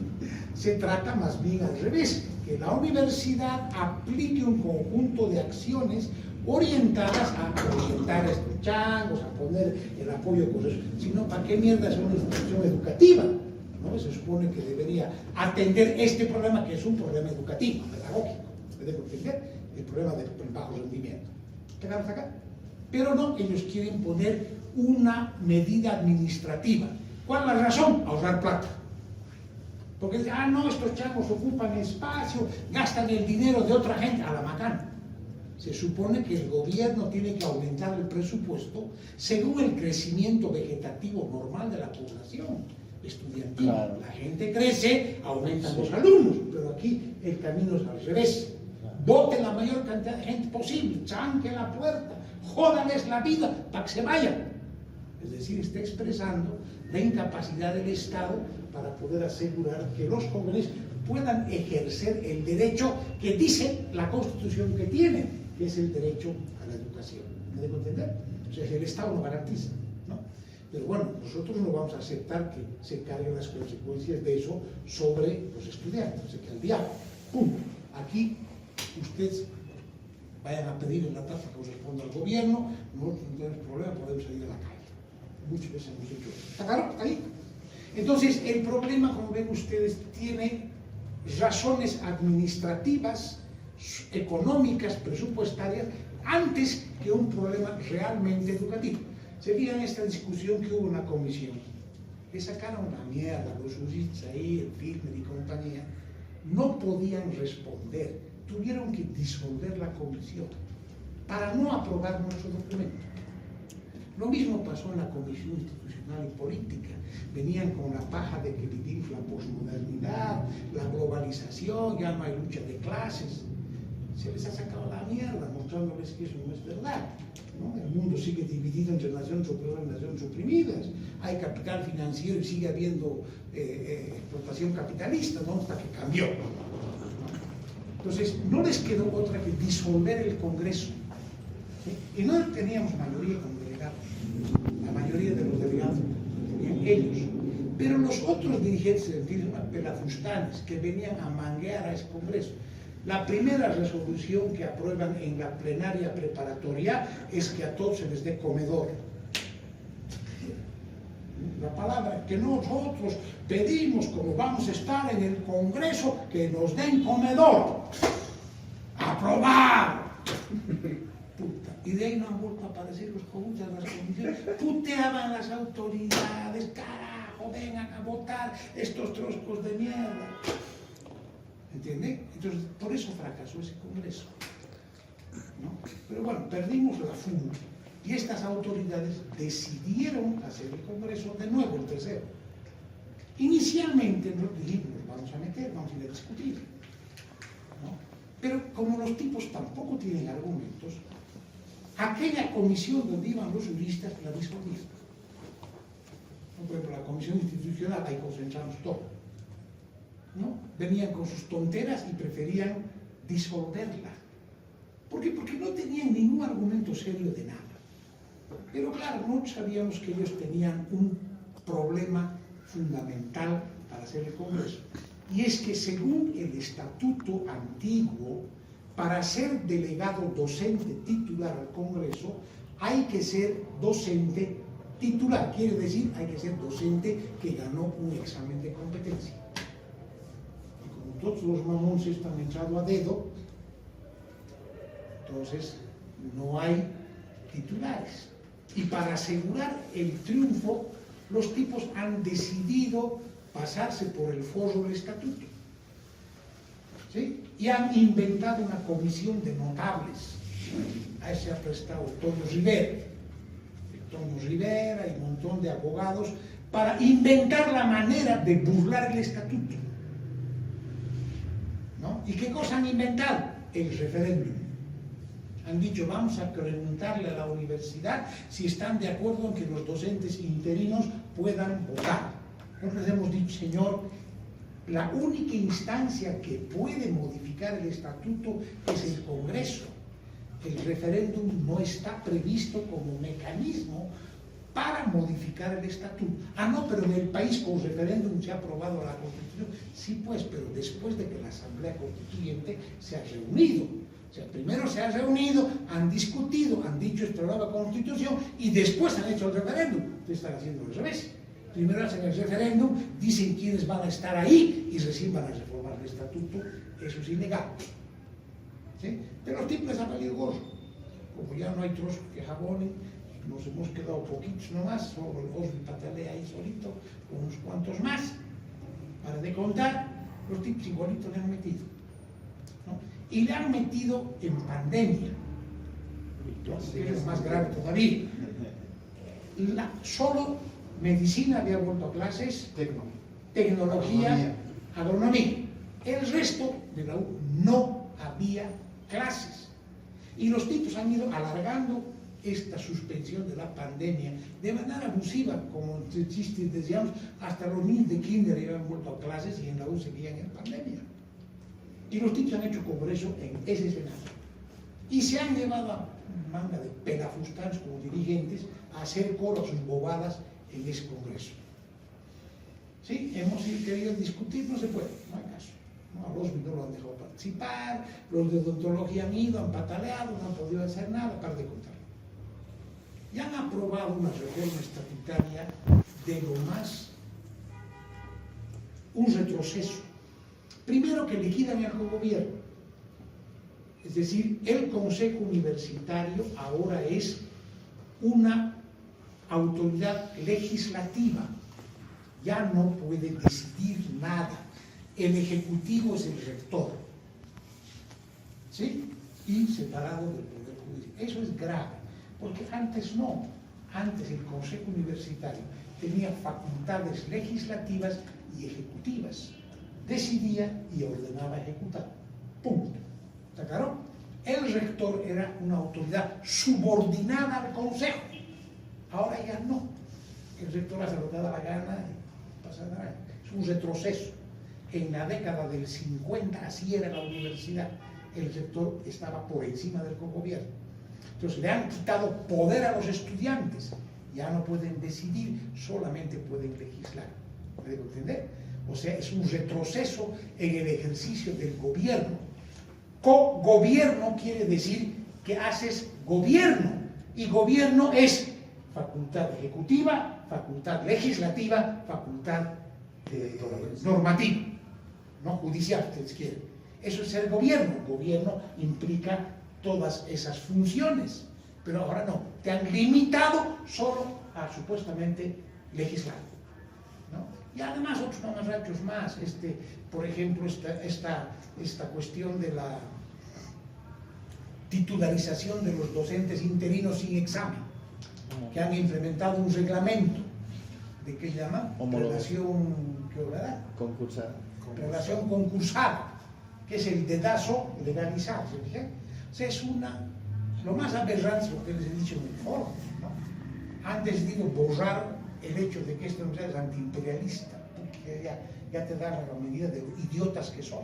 Se trata más bien al revés, que la universidad aplique un conjunto de acciones orientadas a orientar a estos changos, a poner el apoyo con eso. Si no, ¿para qué mierda es una institución educativa? ¿No? Se supone que debería atender este problema, que es un problema educativo, pedagógico. ¿Me dejo entender? El problema del bajo rendimiento. ¿Quedamos acá? Pero no, ellos quieren poner una medida administrativa. ¿Cuál es la razón? Ahorrar plata. Porque dicen, no, estos changos ocupan espacio, gastan el dinero de otra gente, a la macana. Se supone que el gobierno tiene que aumentar el presupuesto según el crecimiento vegetativo normal de la población estudiantil. Claro. La gente crece, aumentan los alumnos, pero aquí el camino es al revés. Voten la mayor cantidad de gente posible, chanque la puerta, jódales la vida para que se vayan. Es decir, está expresando la incapacidad del Estado para poder asegurar que los jóvenes puedan ejercer el derecho que dice la Constitución que tienen, que es el derecho a la educación. ¿Me dejo entender? O sea, el Estado lo garantiza, ¿no? Pero bueno, nosotros no vamos a aceptar que se carguen las consecuencias de eso sobre los estudiantes, o sea, que al diablo. Punto. Aquí, ustedes vayan a pedir en la tasa que corresponda al gobierno, nosotros no tenemos problema, podemos salir a la calle. Muchas veces hemos hecho eso. ¿Está claro? Ahí. Entonces, el problema, como ven ustedes, tiene razones administrativas, económicas, presupuestarias, antes que un problema realmente educativo. Se veía en esta discusión que hubo una comisión, le sacaron la mierda a los juristas ahí, el Filmer y compañía, no podían responder, tuvieron que disolver la comisión para no aprobar nuestro documento. Lo mismo pasó en la Comisión Institucional y Política. Venían con la paja de que vivimos la posmodernidad, la globalización, ya no hay lucha de clases. Se les ha sacado la mierda mostrándoles que eso no es verdad, ¿no? El mundo sigue dividido entre naciones opresas y naciones oprimidas. Hay capital financiero y sigue habiendo explotación capitalista, ¿no? Hasta que cambió. Entonces, no les quedó otra que disolver el Congreso. ¿Sí? Y no teníamos mayoría como delegados. La mayoría de los delegados tenían ellos. Pero los otros dirigentes, es decir, pelafustanes, que venían a manguear a ese Congreso, la primera resolución que aprueban en la plenaria preparatoria es que a todos se les dé comedor. La palabra que nosotros pedimos, como vamos a estar en el Congreso, que nos den comedor. ¡Aprobado! Puta. Y de ahí no han vuelto a aparecer los comunes de las comisiones. Puteaban las autoridades, carajo, vengan a votar estos troscos de mierda. ¿Entiende? Entonces, por eso fracasó ese Congreso, ¿no? Pero bueno, perdimos la fuma y estas autoridades decidieron hacer el Congreso de nuevo, el tercero. Inicialmente nos dijimos, nos vamos a meter, vamos a ir a discutir, ¿no? Pero como los tipos tampoco tienen argumentos, aquella comisión donde iban los juristas la disolvieron. Por ejemplo, la comisión institucional, ahí concentramos todo, ¿no? Venían con sus tonteras y preferían disolverla. ¿Por qué? Porque no tenían ningún argumento serio de nada. Pero claro, no sabíamos que ellos tenían un problema fundamental para hacer el Congreso. Y es que según el estatuto antiguo, para ser delegado docente titular al Congreso, hay que ser docente titular. Quiere decir, hay que ser docente que ganó un examen de competencia. Todos los mamones están entrados a dedo, entonces no hay titulares. Y para asegurar el triunfo, los tipos han decidido pasarse por el forro del estatuto, ¿sí? Y han inventado una comisión de notables. Ahí se ha prestado Toño Rivera y un montón de abogados para inventar la manera de burlar el estatuto. ¿No? ¿Y qué cosa han inventado? El referéndum. Han dicho, vamos a preguntarle a la universidad si están de acuerdo en que los docentes interinos puedan votar. Nosotros hemos dicho, señor, la única instancia que puede modificar el estatuto es el Congreso. El referéndum no está previsto como mecanismo para modificar el estatuto. Ah, no, pero en el país con referéndum se ha aprobado la Constitución. Sí, pues, pero después de que la Asamblea Constituyente se ha reunido. O sea, primero se ha reunido, han discutido, han dicho esta nueva Constitución y después han hecho el referéndum. Ustedes están haciendo al revés. Primero hacen el referéndum, dicen quiénes van a estar ahí y recién van a reformar el estatuto. Eso es ilegal. ¿Sí? Pero los tipos les ha valido gorro. Como ya no hay trozos que jabonen, nos hemos quedado poquitos nomás, solo el Osby patalea ahí solito, con unos cuantos más. Para de contar, los tipos igualitos le han metido, ¿no? Y le han metido en pandemia, que es más grave todavía. Solo medicina había vuelto a clases, tecnología, agronomía. El resto de la U no había clases. Y los tipos han ido alargando esta suspensión de la pandemia de manera abusiva, como chistes decíamos, hasta los niños de kinder habían vuelto a clases y en la U seguían en pandemia. Y los tipos han hecho congreso en ese escenario. Y se han llevado a manga de pelafustanes como dirigentes a hacer coro a sus bobadas en ese congreso. ¿Sí? Hemos querido discutir, no se puede, no hay caso. ¿No? A los no lo han dejado participar, los de odontología han ido, han pataleado, no han podido hacer nada, para de contar. Y han aprobado una reforma estatutaria de lo más, un retroceso. Primero, que liquidan el gobierno. Es decir, el Consejo Universitario ahora es una autoridad legislativa, ya no puede decidir nada. El Ejecutivo es el rector, ¿sí? Y separado del Poder Judicial. Eso es grave, porque antes no. Antes el Consejo Universitario tenía facultades legislativas y ejecutivas. Decidía y ordenaba ejecutar. Punto. ¿Está claro? El rector era una autoridad subordinada al Consejo. Ahora ya no. El rector hace lo que da la gana y pasa nada. Es un retroceso. En la década del 50 así era la universidad. El rector estaba por encima del cogobierno. Entonces le han quitado poder a los estudiantes. Ya no pueden decidir, solamente pueden legislar. ¿Me debo entender? O sea, es un retroceso en el ejercicio del gobierno. Co-gobierno quiere decir que haces gobierno. Y gobierno es facultad ejecutiva, facultad legislativa, facultad normativa, no judicial, si ustedes quieren. Eso es el gobierno. Gobierno implica todas esas funciones, pero ahora no. Te han limitado solo a supuestamente legislar, ¿no? Y además otros mamarrachos más. Por ejemplo, esta cuestión de la titularización de los docentes interinos sin examen, que han implementado un reglamento de ¿qué llama? Relación, ¿qué hora? Concursada. Relación concursada, que es el dedazo legalizado. ¿Sí? O sea, es lo más aberrante lo que les he dicho en el foro, ¿no? Han decidido borrar el hecho de que esta universidad es antiimperialista, porque ya te dan la medida de idiotas que son.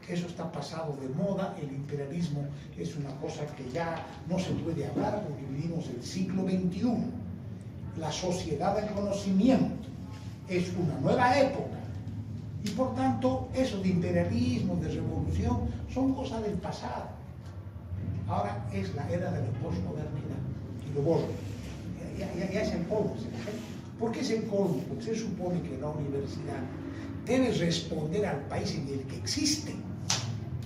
Eso está pasado de moda, el imperialismo es una cosa que ya no se puede hablar porque vivimos el siglo XXI. La sociedad del conocimiento es una nueva época y por tanto eso de imperialismo, de revolución, son cosas del pasado. Ahora es la era de la posmodernidad y lo borro. Ya es el colmo. ¿Por qué es el colmo? Porque se supone que la universidad debe responder al país en el que existe.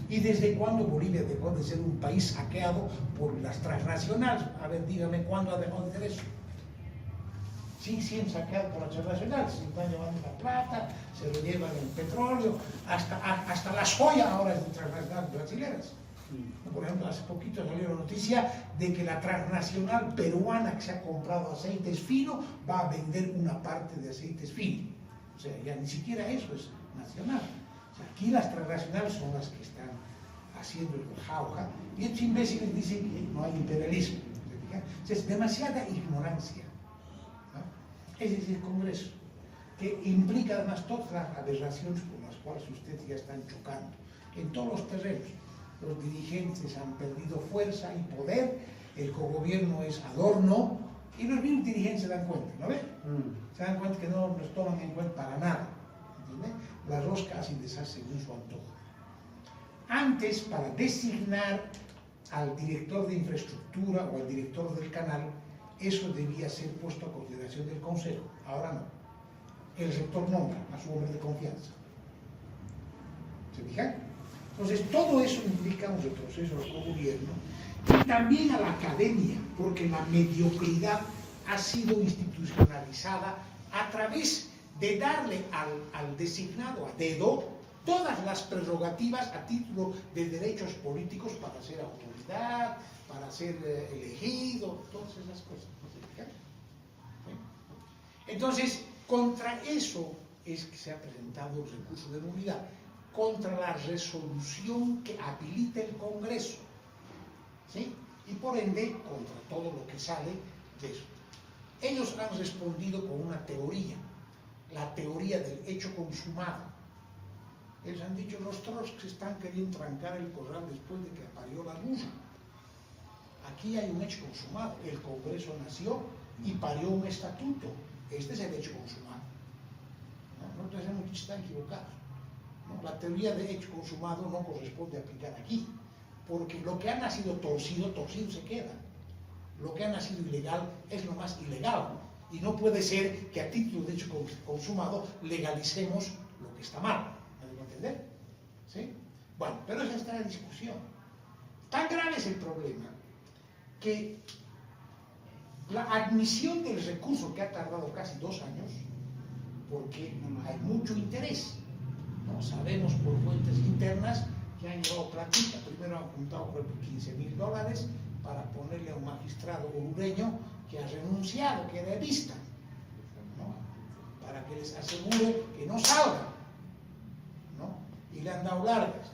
¿Y desde cuándo Bolivia dejó de ser un país saqueado por las transnacionales? A ver, dígame, ¿cuándo ha dejado de ser eso? Sí, han saqueado por las transnacionales, se están llevando la plata, se lo llevan el petróleo, hasta la soya ahora es de transnacionales brasileñas. Por ejemplo, hace poquito salió la noticia de que la transnacional peruana que se ha comprado aceites finos va a vender una parte de aceites finos. O sea, ya ni siquiera eso es nacional. O sea, aquí las transnacionales son las que están haciendo el jauja y estos imbéciles dicen que no hay imperialismo. O sea, es demasiada ignorancia, ¿no? Ese es el Congreso, que implica además todas las aberraciones con las cuales ustedes ya están chocando en todos los terrenos. Los dirigentes han perdido fuerza y poder, el cogobierno es adorno y los mismos dirigentes se dan cuenta, ¿no ven? Se dan cuenta que no los toman en cuenta para nada, ¿entiendes? La rosca así deshace según su antojo. Antes, para designar al director de infraestructura o al director del canal, eso debía ser puesto a consideración del Consejo. Ahora no. El rector nombra a su hombre de confianza. ¿Se fijan? Entonces, todo eso implica un retroceso al cogobierno y también a la academia, porque la mediocridad ha sido institucionalizada a través de darle al designado a dedo todas las prerrogativas a título de derechos políticos para ser autoridad, para ser elegido, todas esas cosas. Entonces, contra eso es que se ha presentado el recurso de nulidad, contra la resolución que habilita el Congreso, ¿sí? Y por ende contra todo lo que sale de eso. Ellos han respondido con una teoría, la teoría del hecho consumado. Ellos han dicho, los Trotsky están queriendo trancar el corral después de que parió la rusa. Aquí hay un hecho consumado, el Congreso nació y parió un estatuto. Este es el hecho consumado. Nosotros hemos que están equivocados. ¿No? La teoría de hecho consumado no corresponde aplicar aquí, porque lo que ha nacido torcido, torcido se queda. Lo que ha nacido ilegal es lo más ilegal, ¿no? Y no puede ser que a título de hecho consumado legalicemos lo que está mal. ¿Me debo entender? ¿Sí? Bueno, pero esa está la discusión. Tan grave es el problema que la admisión del recurso, que ha tardado casi 2 años, porque hay mucho interés, ¿no? Sabemos por fuentes internas que han llevado platita. Primero han juntado $15,000 para ponerle a un magistrado orureño que ha renunciado, que era vista, ¿no? Para que les asegure que no salga, ¿no? Y le han dado largas.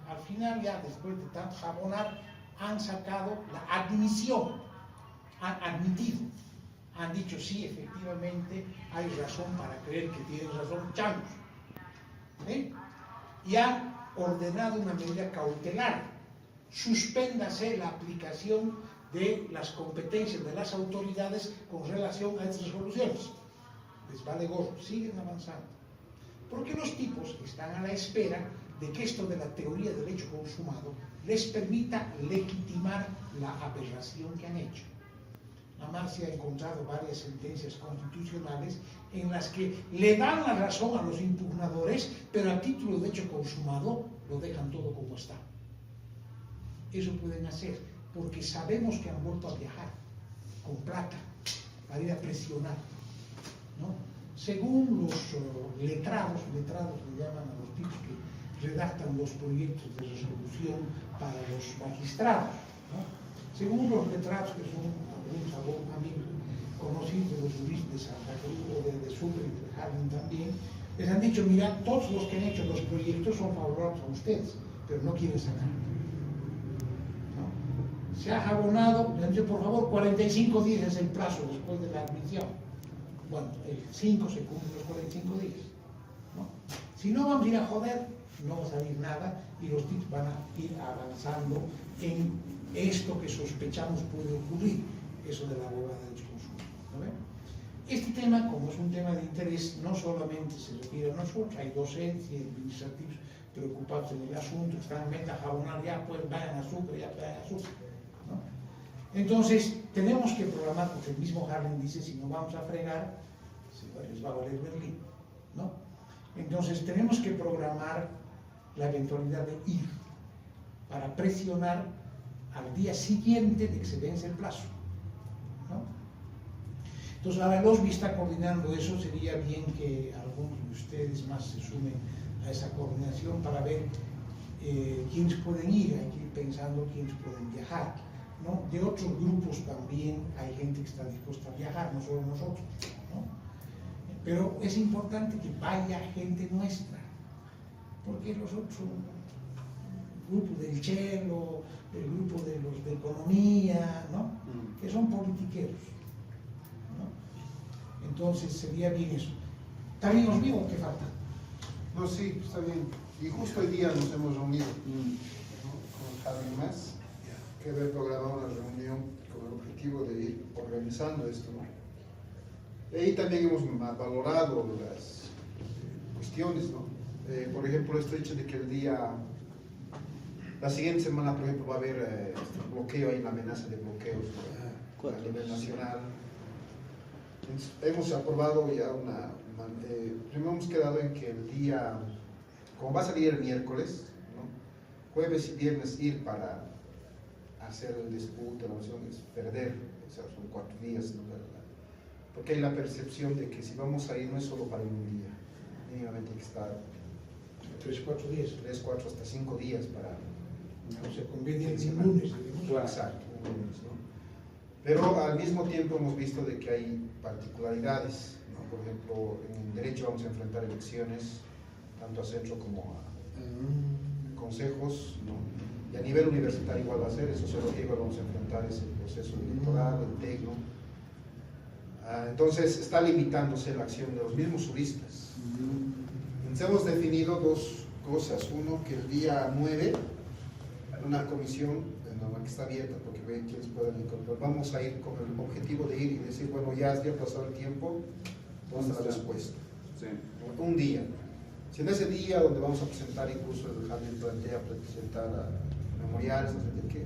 Al final, ya después de tanto jabonar, han sacado la admisión, han admitido, han dicho sí, efectivamente hay razón para creer que tienen razón Changos, ¿sí? Y han ordenado una medida cautelar: suspéndase la aplicación de las competencias de las autoridades con relación a estas resoluciones. Les vale gorro, siguen avanzando. Porque los tipos están a la espera de que esto de la teoría del hecho consumado les permita legitimar la aberración que han hecho. La Marcia ha encontrado varias sentencias constitucionales en las que le dan la razón a los impugnadores, pero a título de hecho consumado lo dejan todo como está. Eso pueden hacer porque sabemos que han vuelto a viajar con plata para ir a presionar, ¿no? Según los letrados le llaman a los tipos que redactan los proyectos de resolución para los magistrados, ¿no? Según los letrados, que son algunos amigos conocidos de los juristas de Santa Cruz o de Sucre y de Harlem también, les han dicho: mira, todos los que han hecho los proyectos son favorables a ustedes, pero no quieren sacar, ¿no? Se ha jabonado, les han dicho: por favor, 45 días es el plazo después de la admisión. Bueno, el 5 se cumplen los 45 días, ¿no? Si no, vamos a ir a joder, no va a salir nada y los tipos van a ir avanzando en esto que sospechamos puede ocurrir, eso de la abogada de los consumos, ¿no ven? Este tema, como es un tema de interés, no solamente se refiere a nosotros, hay docentes y administrativos preocupados en el asunto, están en meta a jabonar, ya pues vayan a Sucre, ¿no? Entonces, tenemos que programar, porque el mismo Harlem dice: si no vamos a fregar, les va a valer Berlín, ¿no? Entonces, tenemos que programar la eventualidad de ir para presionar al día siguiente de que se vence el plazo, ¿no? Entonces, ahora el OSBI está coordinando eso. Sería bien que algunos de ustedes más se sumen a esa coordinación para ver quiénes pueden ir. Hay que ir pensando quiénes pueden viajar, ¿no? De otros grupos también hay gente que está dispuesta a viajar, no solo nosotros, ¿no? Pero es importante que vaya gente nuestra, porque los otros, el grupo del Chelo, el grupo de los de economía, ¿no? Que son politiqueros, ¿no? Entonces sería bien eso. ¿También os digo que falta? No, sí, está bien. Y justo hoy día nos hemos reunido, ¿no? Con Javi más, que había programado una reunión con el objetivo de ir organizando esto, ¿no? Y también hemos valorado las cuestiones, ¿no? Por ejemplo, este hecho de que la siguiente semana, por ejemplo, va a haber bloqueo, hay una amenaza de bloqueos a nivel nacional. Entonces, hemos aprobado ya primero hemos quedado en que el día, como va a salir el miércoles, ¿no? Jueves y viernes ir para hacer el dispute, la moción, es perder, o sea, son 4 días, ¿no? Porque hay la percepción de que si vamos a ir no es solo para un día, mínimamente hay que estar 3, 4 días. 3, 4, hasta 5 días para... No se conviene en un lunes, digamos. Exacto, un lunes, ¿no? Pero al mismo tiempo hemos visto de que hay particularidades, ¿no? Por ejemplo, en derecho vamos a enfrentar elecciones, tanto a centro como a consejos, ¿no? Y a nivel universitario igual va a ser, en sociología igual vamos a enfrentar ese proceso electoral, el tecno. Entonces está limitándose la acción de los mismos juristas. Entonces hemos definido 2 cosas. Uno, que el día 9, una comisión que está abierta, porque ven quienes puedan incorporar, vamos a ir con el objetivo de ir y decir: bueno, ya ha pasado el tiempo, ¿dónde está la respuesta? Sí. Un día. Si en ese día, donde vamos a presentar, incluso el Javier plantea presentar memoriales, no sé de qué,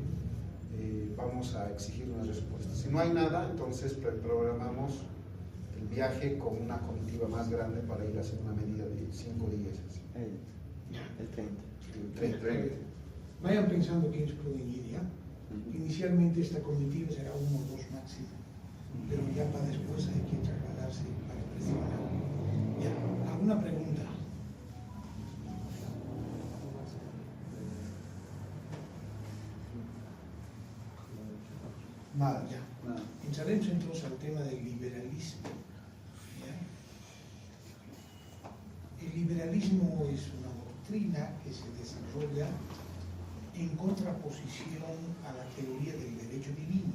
vamos a exigir una respuesta. Si no hay nada, entonces programamos el viaje con una comitiva más grande para ir a hacer una medida de 5 días. Así. El 30. El 30. Vayan pensando quiénes pueden ir, ¿ya? Inicialmente esta comitiva será 1 o 2 máximo, pero ya para después hay que trasladarse para presionar. ¿Ya? ¿Alguna pregunta? Nada, ya. Nada. Entraremos entonces al tema del liberalismo. ¿Ya? El liberalismo es una doctrina que se desarrolla en contraposición a la teoría del derecho divino.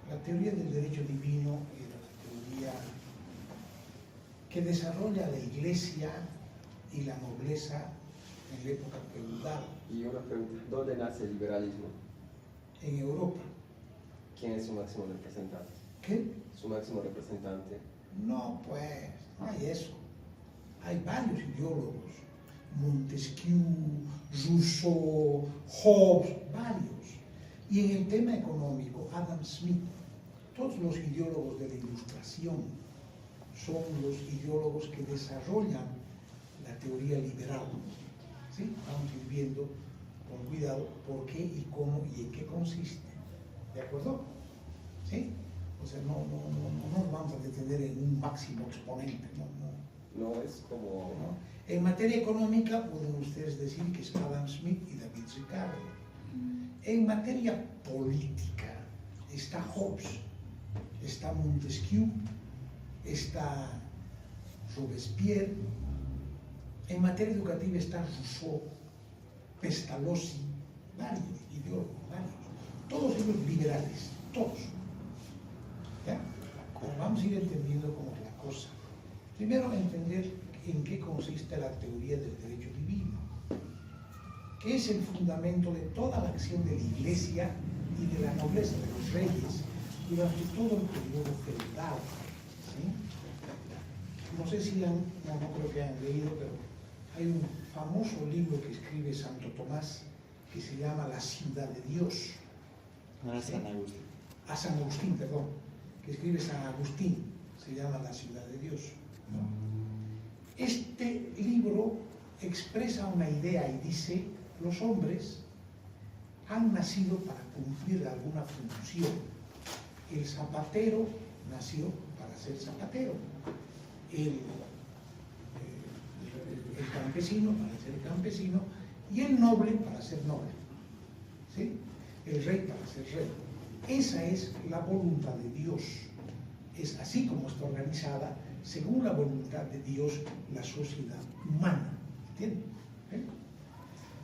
La teoría del derecho divino era la teoría que desarrolla la Iglesia y la nobleza en la época feudal Y una pregunta, ¿dónde nace el liberalismo? en Europa. ¿Quién es su máximo representante? ¿Qué? Su máximo representante. No, pues, no hay eso. Hay varios ideólogos. Montesquieu, Rousseau, Hobbes, varios. Y en el tema económico, Adam Smith. Todos los ideólogos de la Ilustración son los ideólogos que desarrollan la teoría liberal. ¿Sí? Vamos a ir viendo con cuidado por qué y cómo y en qué consiste. ¿De acuerdo? ¿Sí? O sea, no nos vamos a detener en un máximo exponente. No es como... ¿No? En materia económica pueden ustedes decir que es Adam Smith y David Ricardo. En materia política está Hobbes, está Montesquieu, está Robespierre. En materia educativa está Rousseau, Pestalozzi, varios ideólogos, varios. Todos ellos liberales, todos. ¿Ya? Pero vamos a ir entendiendo cómo es la cosa. Primero, entender en qué consiste la teoría del derecho divino, que es el fundamento de toda la acción de la Iglesia y de la nobleza de los reyes durante todo el periodo feudal. ¿Sí? No sé si no creo que hayan leído, pero hay un famoso libro que escribe Santo Tomás que se llama La ciudad de Dios. No, San Agustín. San Agustín, perdón, que escribe San Agustín, se llama La ciudad de Dios. Este libro expresa una idea y dice: los hombres han nacido para cumplir alguna función. El zapatero nació para ser zapatero, el campesino para ser campesino y el noble para ser noble, ¿sí? El rey para ser rey. Esa es la voluntad de Dios. Es así como está organizada, según la voluntad de Dios, la sociedad humana. ¿Entienden?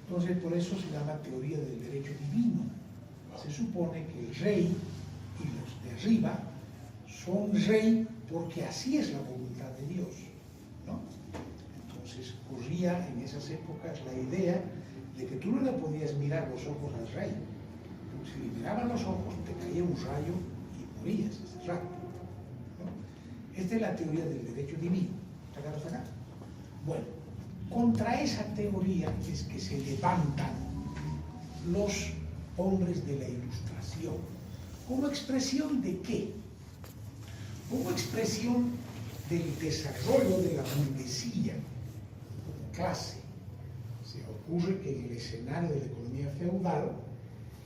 Entonces, por eso se llama teoría del derecho divino. Se supone que el rey y los de arriba son rey porque así es la voluntad de Dios, ¿no? Entonces, corría en esas épocas la idea de que tú no le podías mirar los ojos al rey. Si le miraban los ojos, te caía un rayo y morías ese rato, ¿no? Esta es la teoría del derecho divino. ¿Está claro hasta acá? Bueno, contra esa teoría es que se levantan los hombres de la Ilustración. ¿Como expresión de qué? Como expresión del desarrollo de la burguesía como clase. Se ocurre que en el escenario de la economía feudal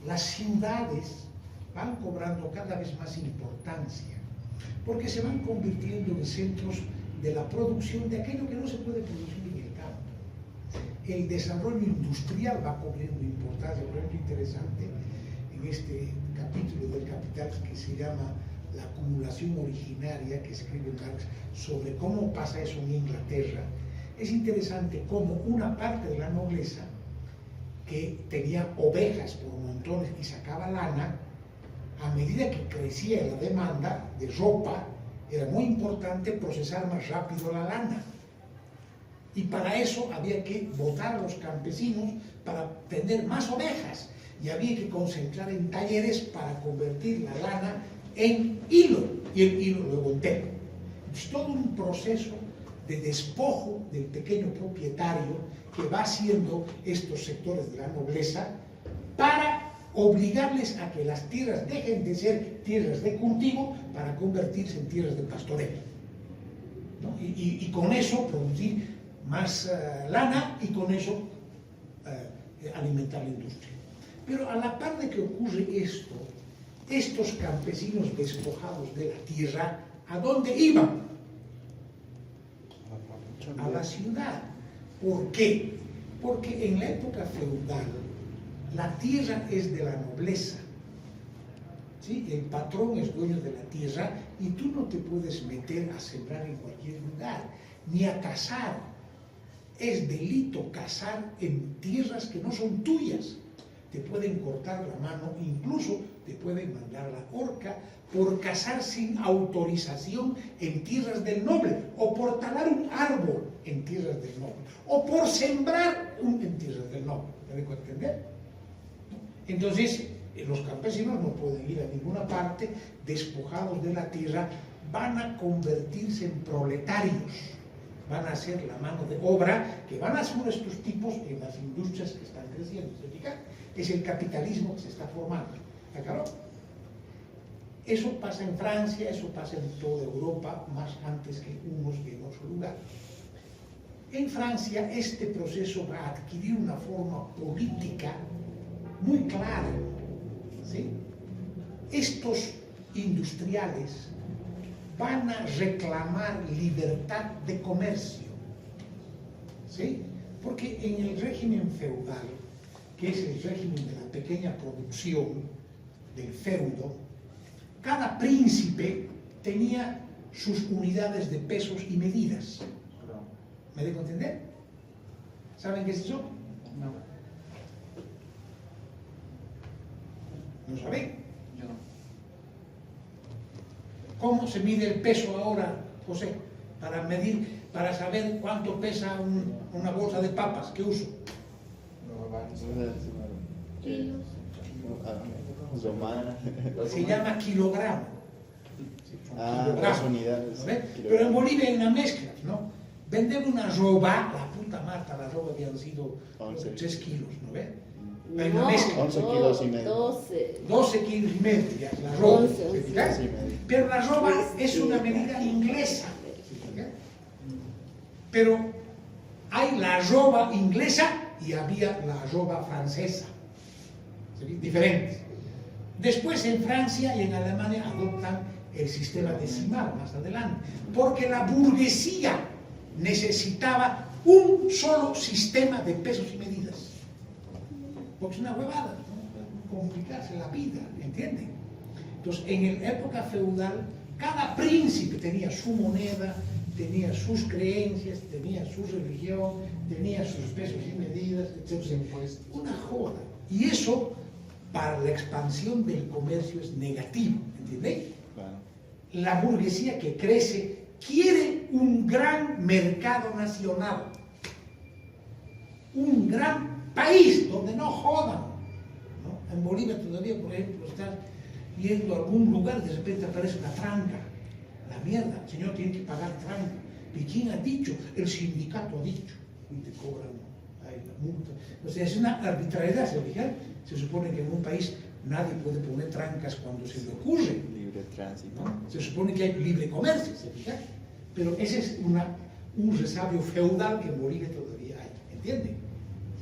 las ciudades van cobrando cada vez más importancia porque se van convirtiendo en centros de la producción de aquello que no se puede producir en el campo. El desarrollo industrial va cobrando importancia. Por ejemplo, interesante en este capítulo del Capital que se llama La acumulación originaria, que escribe Marx sobre cómo pasa eso en Inglaterra. Es interesante cómo una parte de la nobleza que tenía ovejas por montones y sacaba lana, a medida que crecía la demanda de ropa, era muy importante procesar más rápido la lana. Y para eso había que votar a los campesinos para tener más ovejas. Y había que concentrar en talleres para convertir la lana en hilo, y el hilo luego en tela. Es todo un proceso de despojo del pequeño propietario que va haciendo estos sectores de la nobleza para obligarles a que las tierras dejen de ser tierras de cultivo para convertirse en tierras de pastoreo, ¿no? Y con eso producir más lana y con eso alimentar la industria. Pero a la par de que ocurre esto, estos campesinos despojados de la tierra, ¿a dónde iban? A la ciudad. ¿Por qué? Porque en la época feudal la tierra es de la nobleza, ¿sí? El patrón es dueño de la tierra y tú no te puedes meter a sembrar en cualquier lugar, ni a cazar. Es delito cazar en tierras que no son tuyas. Te pueden cortar la mano, incluso te pueden mandar a la horca por cazar sin autorización en tierras del noble, o por talar un árbol en tierras del noble, o por sembrar en tierras del noble. ¿Me dejo entender? Entonces, los campesinos no pueden ir a ninguna parte, despojados de la tierra, van a convertirse en proletarios, van a ser la mano de obra que van a hacer estos tipos en las industrias que están creciendo. ¿Se fijan? Es el capitalismo que se está formando. ¿Acabó? Eso pasa en Francia, eso pasa en toda Europa, más antes que unos y en otro lugar. En Francia este proceso va a adquirir una forma política muy clara, ¿sí? Estos industriales van a reclamar libertad de comercio, ¿sí? Porque en el régimen feudal, que es el régimen de la pequeña producción, del feudo, cada príncipe tenía sus unidades de pesos y medidas. ¿Me dejo entender? ¿Saben qué es eso? No, ¿No saben? yo no. ¿Cómo se mide el peso ahora, José? Para medir, para saber cuánto pesa una bolsa de papas que uso. Romana. Se llama kilogramo. Las unidades. ¿No ve? Pero en Bolivia hay una mezcla, ¿no? Vender una roba, la puta Marta, la roba habían sido 11. 3 kilos, ¿no ve? Hay una No, mezcla. 11 kilos y medio. 12. 12 kilos y medio, ya, la roba. 11, ¿se 11. fijan? Sí, medio. Pero la roba es una medida inglesa. ¿Se fijan? Pero hay la roba inglesa y había la roba francesa. ¿Se fijan? Diferentes. Después en Francia y en Alemania adoptan el sistema decimal más adelante, porque la burguesía necesitaba un solo sistema de pesos y medidas. Porque es una huevada, ¿no? Complicarse la vida, ¿entienden? Entonces, en la época feudal, cada príncipe tenía su moneda, tenía sus creencias, tenía su religión, tenía sus pesos y medidas, etc. Una joda. Y eso, para la expansión del comercio, es negativo, ¿entendéis? Claro. La burguesía que crece quiere un gran mercado nacional, un gran país donde no jodan, ¿no? En Bolivia todavía, por ejemplo, estás yendo a algún lugar, de repente aparece una tranca, la mierda, el señor tiene que pagar tranca. ¿Y quién ha dicho? El sindicato ha dicho, y te cobran ahí la multa. O sea, es una arbitrariedad, ¿se fijan? Se supone que en un país nadie puede poner trancas cuando se le ocurre, Libre tránsito. ¿no? Se supone que hay libre comercio, ¿se fijan? Pero ese es un resabio feudal que en Bolivia todavía hay, ¿entienden?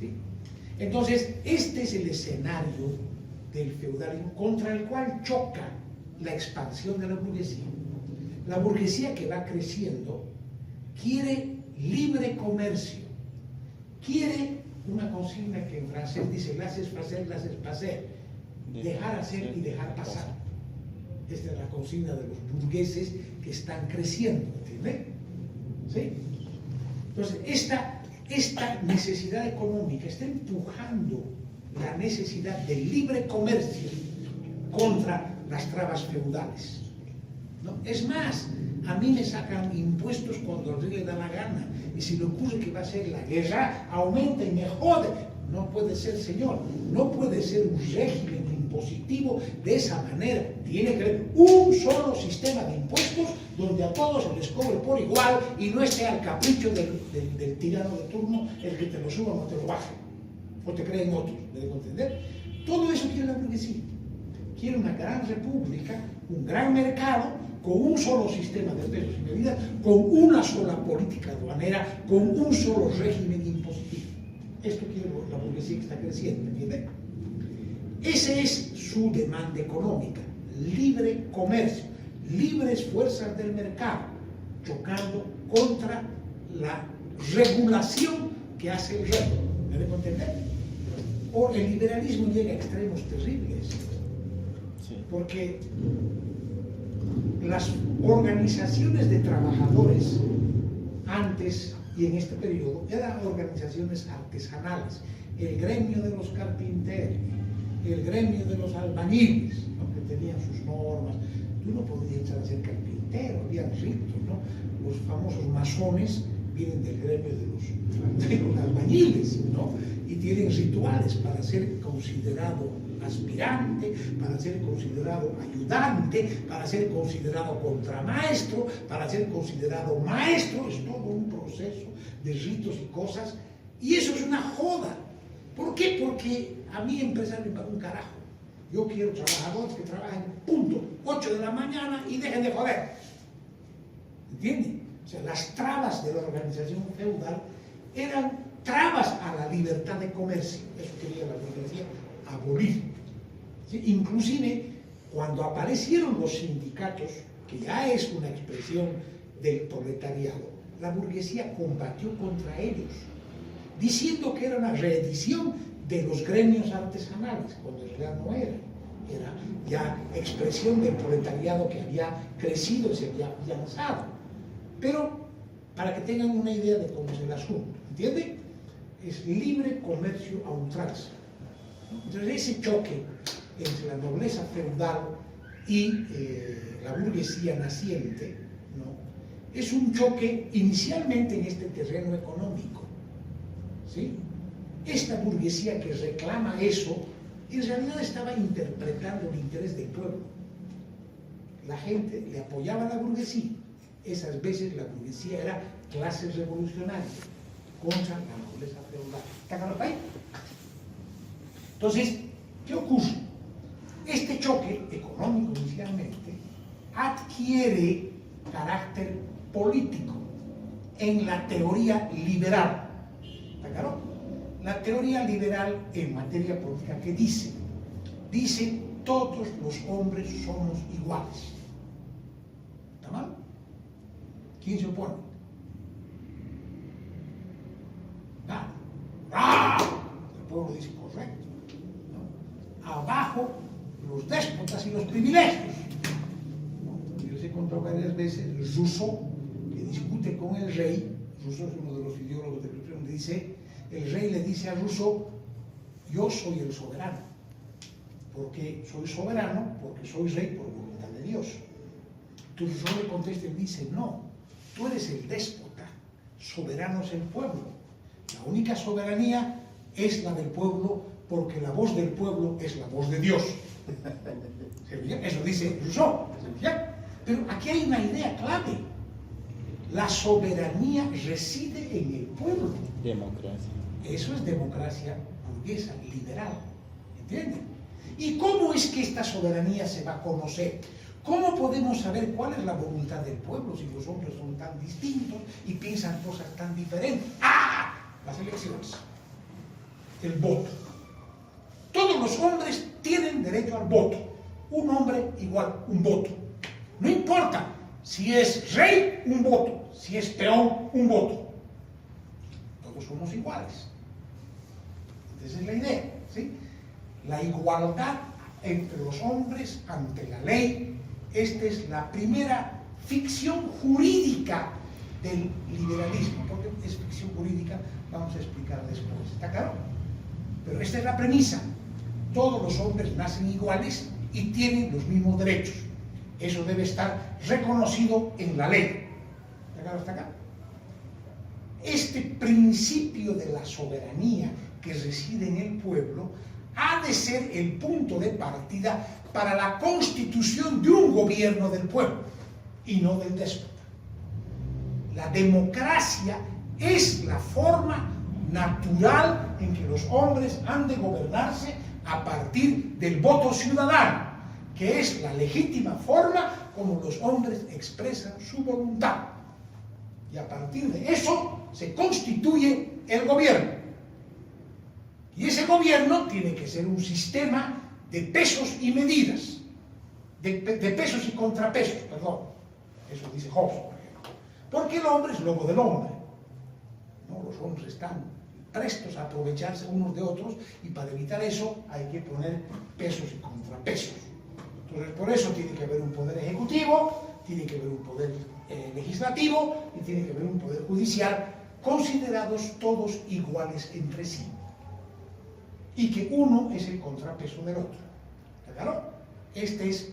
¿Sí? Entonces, este es el escenario del feudalismo contra el cual choca la expansión de la burguesía. La burguesía que va creciendo quiere libre comercio, quiere una consigna que en francés dice laissez passer, dejar hacer y dejar pasar. Esta es la consigna de los burgueses que están creciendo, ¿entiendes? ¿Sí? Entonces, esta necesidad económica está empujando la necesidad del libre comercio contra las trabas feudales, ¿no? Es más, a mí me sacan impuestos cuando a rey le da la gana, y si le ocurre que va a ser la guerra, aumenta y me jode. No puede ser, señor, no puede ser un régimen impositivo de esa manera. Tiene que haber un solo sistema de impuestos donde a todos se les cobre por igual y no esté al capricho del tirano de turno el que te lo suba o no te lo baje, o te creen otros, ¿me dejo entender? Todo eso quiere la burguesía. Quiere una gran república, un gran mercado, con un solo sistema de pesos y medidas, con una sola política aduanera, con un solo régimen impositivo. Esto quiere la burguesía que está creciendo, ¿entiendes? Esa es su demanda económica, libre comercio, libres fuerzas del mercado, chocando contra la regulación que hace el rey. ¿Me dejo entender? O el liberalismo llega a extremos terribles, porque las organizaciones de trabajadores antes y en este periodo eran organizaciones artesanales, el gremio de los carpinteros, el gremio de los albañiles, ¿no? Que tenían sus normas. Tú no podías entrar a ser carpintero, había ritos, ¿no? Los famosos masones vienen del gremio de los albañiles, ¿no? Y tienen rituales para ser considerado aspirante, para ser considerado ayudante, para ser considerado contramaestro, para ser considerado maestro. Es todo un proceso de ritos y cosas, y eso es una joda. ¿Por qué? Porque a mí empresa me paga un carajo. Yo quiero trabajadores que trabajen punto 8 de la mañana y dejen de joder. ¿Entienden? O sea, las trabas de la organización feudal eran trabas a la libertad de comercio. Eso quería la burguesía abolir. ¿Sí? Inclusive, cuando aparecieron los sindicatos, que ya es una expresión del proletariado, la burguesía combatió contra ellos, diciendo que era una reedición de los gremios artesanales, cuando en realidad no era. Era ya expresión del proletariado que había crecido y se había afianzado. Pero, para que tengan una idea de cómo es el asunto, ¿entiende? Es libre comercio a ultranza. Entonces, ese choque entre la nobleza feudal y la burguesía naciente, ¿no? Es un choque inicialmente en este terreno económico, ¿sí? Esta burguesía que reclama eso, en realidad estaba interpretando el interés del pueblo. La gente le apoyaba a la burguesía. Esas veces la burguesía era clase revolucionaria contra la nobleza feudal. ¿Está claro ahí? Entonces, ¿qué ocurre? Este choque económico inicialmente adquiere carácter político en la teoría liberal. ¿Está claro? La teoría liberal en materia política, ¿qué dice? Dice, todos los hombres somos iguales. ¿Está mal? ¿Quién se opone? Nada. ¡Ah! El pueblo dice, correcto. ¿No? Abajo, los déspotas y los privilegios. ¿No? Yo les he contado varias veces Rousseau, que discute con el rey. Rousseau es uno de los ideólogos de Platón, donde dice, el rey le dice a Rousseau, yo soy el soberano. Porque soy soberano, porque soy rey por voluntad de Dios. Entonces Rousseau le contesta y dice, no, tú eres el déspota, soberano es el pueblo. La única soberanía es la del pueblo, porque la voz del pueblo es la voz de Dios. Eso dice Rousseau. Pero aquí hay una idea clave. La soberanía reside en el pueblo. Democracia. Eso es democracia burguesa, liberal. ¿Entienden? ¿Y cómo es que esta soberanía se va a conocer? ¿Cómo podemos saber cuál es la voluntad del pueblo si los hombres son tan distintos y piensan cosas tan diferentes? ¡Ah! Las elecciones. El voto. Todos los hombres tienen derecho al voto. Un hombre igual, un voto. No importa si es rey, un voto. Si es peón, un voto. Todos somos iguales. Esa es la idea, ¿sí? La igualdad entre los hombres ante la ley. Esta es la primera ficción jurídica del liberalismo. Porque es ficción jurídica, vamos a explicar después. ¿Está claro? Pero esta es la premisa. Todos los hombres nacen iguales y tienen los mismos derechos. Eso debe estar reconocido en la ley. ¿Está claro hasta acá? Este principio de la soberanía que reside en el pueblo ha de ser el punto de partida para la constitución de un gobierno del pueblo y no del déspota. La democracia es la forma natural en que los hombres han de gobernarse a partir del voto ciudadano, que es la legítima forma como los hombres expresan su voluntad. Y a partir de eso se constituye el gobierno. Y ese gobierno tiene que ser un sistema de pesos y medidas, de pesos y contrapesos, perdón. Eso dice Hobbes, por ejemplo. Porque el hombre es lobo del hombre. ¿No? Los hombres están prestos a aprovecharse unos de otros y para evitar eso hay que poner pesos y contrapesos. Entonces, por eso tiene que haber un poder ejecutivo, tiene que haber un poder legislativo y tiene que haber un poder judicial, considerados todos iguales entre sí. Y que uno es el contrapeso del otro. ¿Está claro? Esta es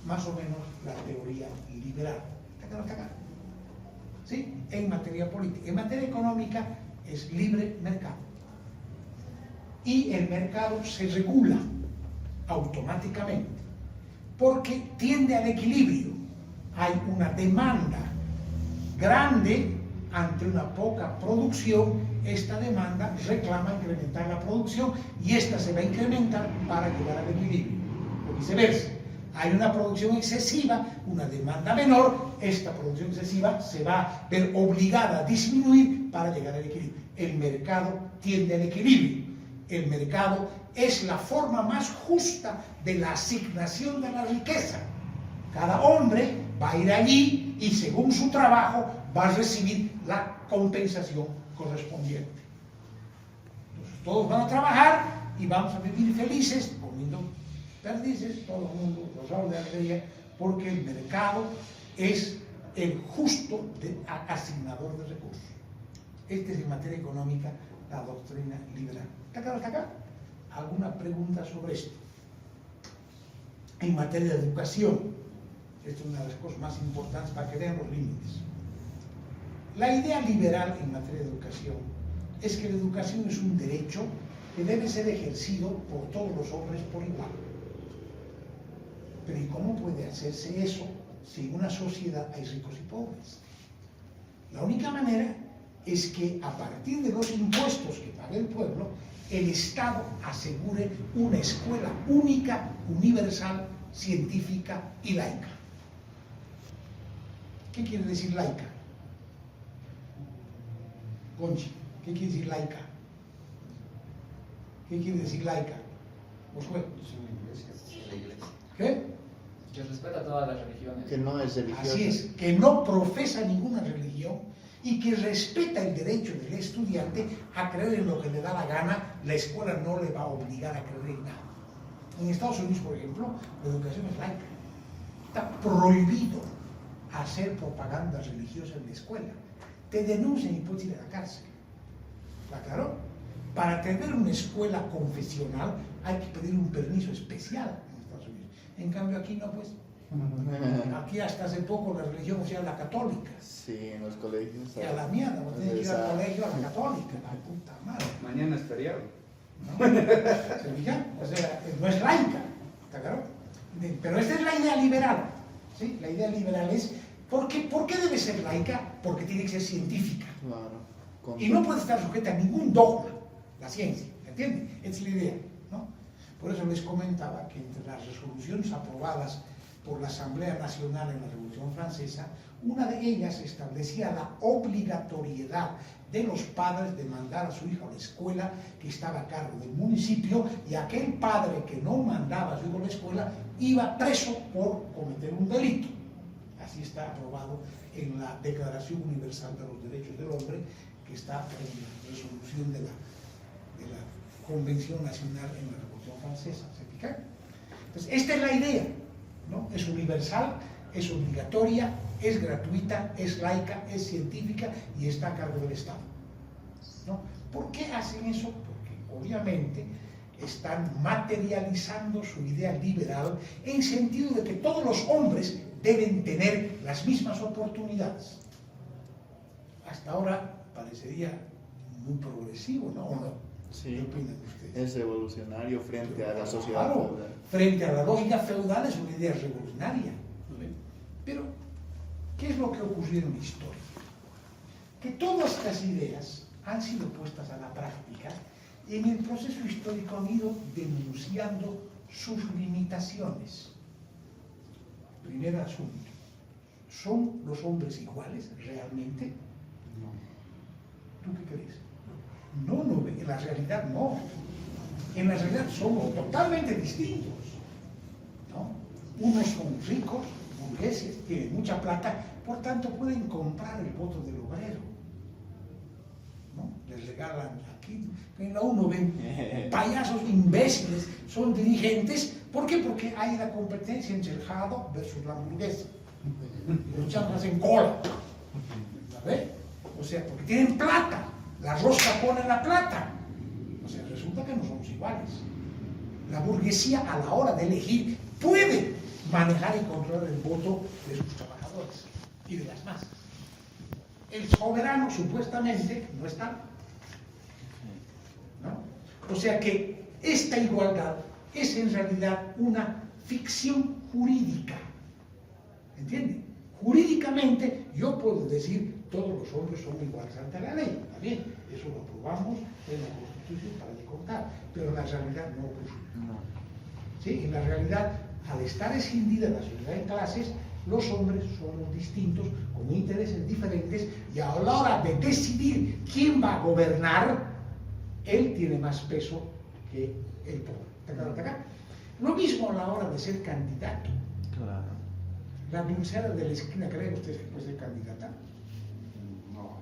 más o menos la teoría liberal. ¿Está claro? ¿Está claro? ¿Sí? En materia política. En materia económica es libre mercado. Y el mercado se regula automáticamente porque tiende al equilibrio. Hay una demanda grande ante una poca producción. Esta demanda reclama incrementar la producción y esta se va a incrementar para llegar al equilibrio. O viceversa. Hay una producción excesiva, una demanda menor, esta producción excesiva se va a ver obligada a disminuir para llegar al equilibrio. El mercado tiende al equilibrio. El mercado es la forma más justa de la asignación de la riqueza. Cada hombre va a ir allí y según su trabajo va a recibir la compensación correspondiente. Entonces todos van a trabajar y vamos a vivir felices, comiendo perdices, todo el mundo, los lados de alegría, porque el mercado es el justo asignador de recursos. Esta es en materia económica la doctrina liberal. ¿Está claro hasta acá? ¿Alguna pregunta sobre esto? En materia de educación, esta es una de las cosas más importantes para que vean los límites. La idea liberal en materia de educación es que la educación es un derecho que debe ser ejercido por todos los hombres por igual. Pero ¿y cómo puede hacerse eso si en una sociedad hay ricos y pobres? La única manera es que a partir de los impuestos que paga el pueblo, el Estado asegure una escuela única, universal, científica y laica. ¿Qué quiere decir laica? Conchi, ¿qué quiere decir laica? ¿Qué quiere decir laica? Josué. ¿Qué? Que respeta todas las religiones. Que no es religiosa. Así es, que no profesa ninguna religión y que respeta el derecho del estudiante a creer en lo que le da la gana. La escuela no le va a obligar a creer en nada. En Estados Unidos, por ejemplo, la educación es laica. Está prohibido hacer propaganda religiosa en la escuela. Te denuncian y puedes ir a la cárcel. ¿Está claro? Para tener una escuela confesional hay que pedir un permiso especial en Estados Unidos. En cambio aquí no, pues. Aquí hasta hace poco la religión oficial la católica. Sí, en los colegios. Y a la mierda, no tienes que ir al colegio a la católica, la puta madre. Mañana es feriado. ¿No? ¿Se o sea, no es laica, ¿está claro? Pero esta es la idea liberal. ¿Sí? La idea liberal es, ¿por qué debe ser laica? Porque tiene que ser científica. Claro. Y no puede estar sujeta a ningún dogma, la ciencia, ¿entienden? Esa es la idea, ¿no? Por eso les comentaba que entre las resoluciones aprobadas por la Asamblea Nacional en la Revolución Francesa, una de ellas establecía la obligatoriedad de los padres de mandar a su hijo a la escuela que estaba a cargo del municipio, y aquel padre que no mandaba a su hijo a la escuela iba preso por cometer un delito. Así está aprobado en la Declaración Universal de los Derechos del Hombre, que está en la resolución de la Convención Nacional en la Revolución Francesa. ¿Se fijan? Entonces, esta es la idea, ¿no? Es universal, es obligatoria, es gratuita, es laica, es científica y está a cargo del Estado, ¿no? ¿Por qué hacen eso? Porque obviamente están materializando su idea liberal en sentido de que todos los hombres deben tener las mismas oportunidades. Hasta ahora parecería muy progresivo, ¿no? ¿O no? Sí. ¿Qué opinan ustedes? Es revolucionario frente a la sociedad Claro, feudal. frente a la lógica feudal es una idea revolucionaria. Pero, ¿qué es lo que ocurrió en la historia? Que todas estas ideas han sido puestas a la práctica y en el proceso histórico han ido denunciando sus limitaciones. Primer asunto, ¿son los hombres iguales realmente? No. ¿Tú qué crees? No, en la realidad no. En la realidad somos totalmente distintos, ¿no? Unos son ricos, burgueses, tienen mucha plata, por tanto pueden comprar el voto del obrero, ¿no? Les regalan aquí, uno ven payasos imbéciles, son dirigentes. ¿Por qué? Porque hay la competencia entre el jado versus la hamburguesa. Y los chamas hacen cola, ¿sabes? O sea, porque tienen plata, la rosca pone la plata. O sea, resulta que no somos iguales. La burguesía a la hora de elegir puede manejar y controlar el voto de sus trabajadores y de las masas. El soberano supuestamente no está, ¿no? O sea que esta igualdad es en realidad una ficción jurídica. ¿Entiende? Jurídicamente yo puedo decir todos los hombres son iguales ante la ley. Está bien, eso lo aprobamos en la Constitución para de contar, pero en la realidad no ocurre. ¿Sí? En la realidad, al estar escindida la sociedad en clases, los hombres somos distintos, con intereses diferentes, y a la hora de decidir quién va a gobernar, él tiene más peso que el pobre. Lo mismo a la hora de ser candidato. Claro. La dulcera de la esquina, ¿creen ustedes que puede ser candidata? No.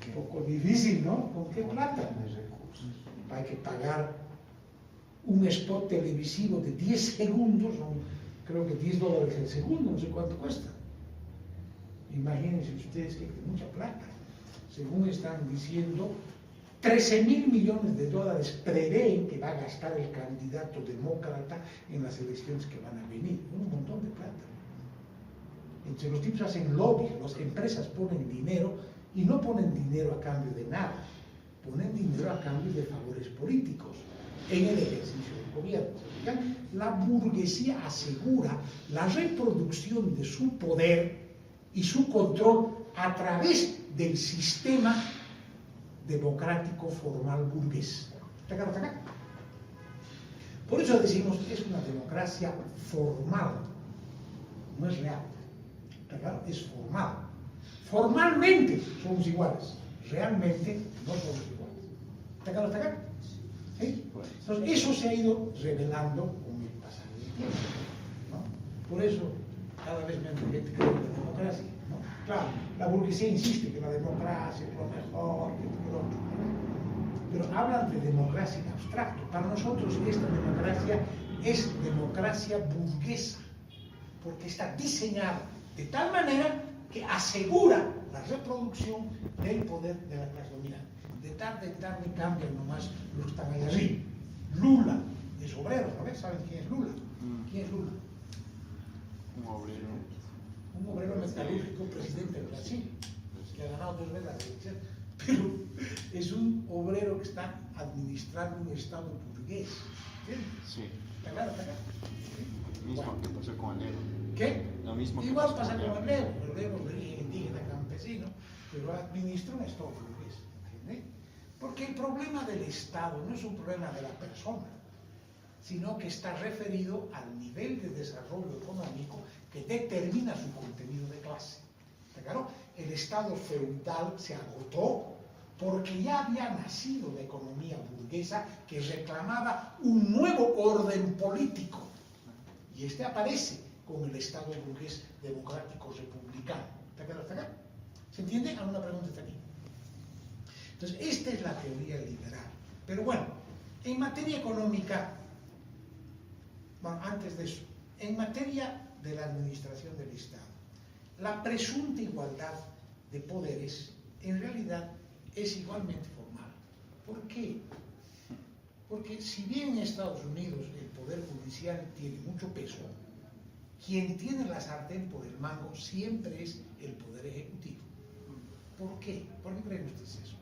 Un poco difícil, ¿no? ¿Con qué plata? Hay que pagar un spot televisivo de 10 segundos, son creo que $10 el segundo, no sé cuánto cuesta. Imagínense ustedes que es mucha plata. Según están diciendo, $13.000 millones prevén que va a gastar el candidato demócrata en las elecciones que van a venir. Un montón de plata. Entre los tipos hacen lobby, las empresas ponen dinero y no ponen dinero a cambio de nada, ponen dinero a cambio de favores políticos en el ejercicio del gobierno. La burguesía asegura la reproducción de su poder y su control a través del sistema democrático formal burgués. ¿Está claro? ¿Está acá? Por eso decimos que es una democracia formal, no es real. ¿Está claro? Es formal. Formalmente somos iguales, realmente no somos iguales. ¿Está claro? ¿Está acá? ¿Sí? Entonces, eso se ha ido revelando con el pasar del tiempo, ¿no? Por eso, cada vez menos gente cree en la democracia, ¿no? Claro, la burguesía insiste que la democracia es lo mejor, que lo otro, ¿no? Pero hablan de democracia en abstracto. Para nosotros esta democracia es democracia burguesa, porque está diseñada de tal manera que asegura la reproducción del poder de la clase dominante. De tarde en tarde cambian nomás los que están ahí arriba. Lula es obrero, ¿sabes? ¿Saben quién es Lula? ¿Quién es Lula? Un obrero. Un obrero metalúrgico presidente de Brasil, que ha ganado 2 veces la elección, pero es un obrero que está administrando un estado burgués. ¿Entiendes? Sí. ¿Está claro? ¿Está claro? Lo mismo que pasó con el Evo. ¿Qué? Lo mismo que Igual pasó pasa con con el Evo de origen indígena, campesino, pero administra un estado burgués. ¿Entiendes? Porque el problema del Estado no es un problema de la persona, sino que está referido al nivel de desarrollo económico que determina su contenido de clase. ¿Está claro? El Estado feudal se agotó porque ya había nacido la economía burguesa que reclamaba un nuevo orden político. Y este aparece con el Estado burgués democrático republicano. ¿Está claro? ¿Está acá? ¿Se entiende? ¿Alguna pregunta hasta aquí? Entonces, esta es la teoría liberal. Pero bueno, en materia económica, bueno, antes de eso, en materia de la administración del Estado, la presunta igualdad de poderes en realidad es igualmente formal. ¿Por qué? Porque si bien en Estados Unidos el poder judicial tiene mucho peso, quien tiene la sartén por el mango siempre es el poder ejecutivo. ¿Por qué? ¿Por qué creen ustedes eso?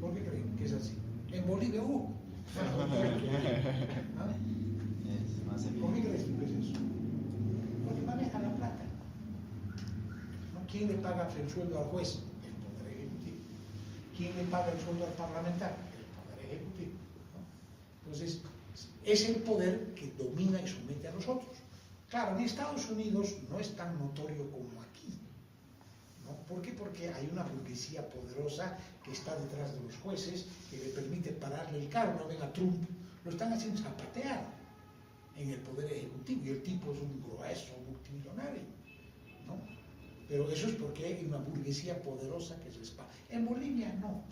¿Por qué creen que es así? En Bolivia hubo. ¿Ah? ¿Por qué crees que es eso? Porque maneja la plata. ¿No? ¿Quién le paga el sueldo al juez? El poder ejecutivo. ¿Quién le paga el sueldo al parlamentario? El poder ejecutivo. ¿No? Entonces, es el poder que domina y somete a los otros. Claro, en Estados Unidos no es tan notorio como aquí. ¿No? ¿Por qué? Porque porque hay una burguesía poderosa que está detrás de los jueces, que le permite pararle el carro. No ven a Trump, lo están haciendo zapatear en el poder ejecutivo, y el tipo es un grueso multimillonario, ¿no? Pero eso es porque hay una burguesía poderosa que se respalda. En Bolivia no.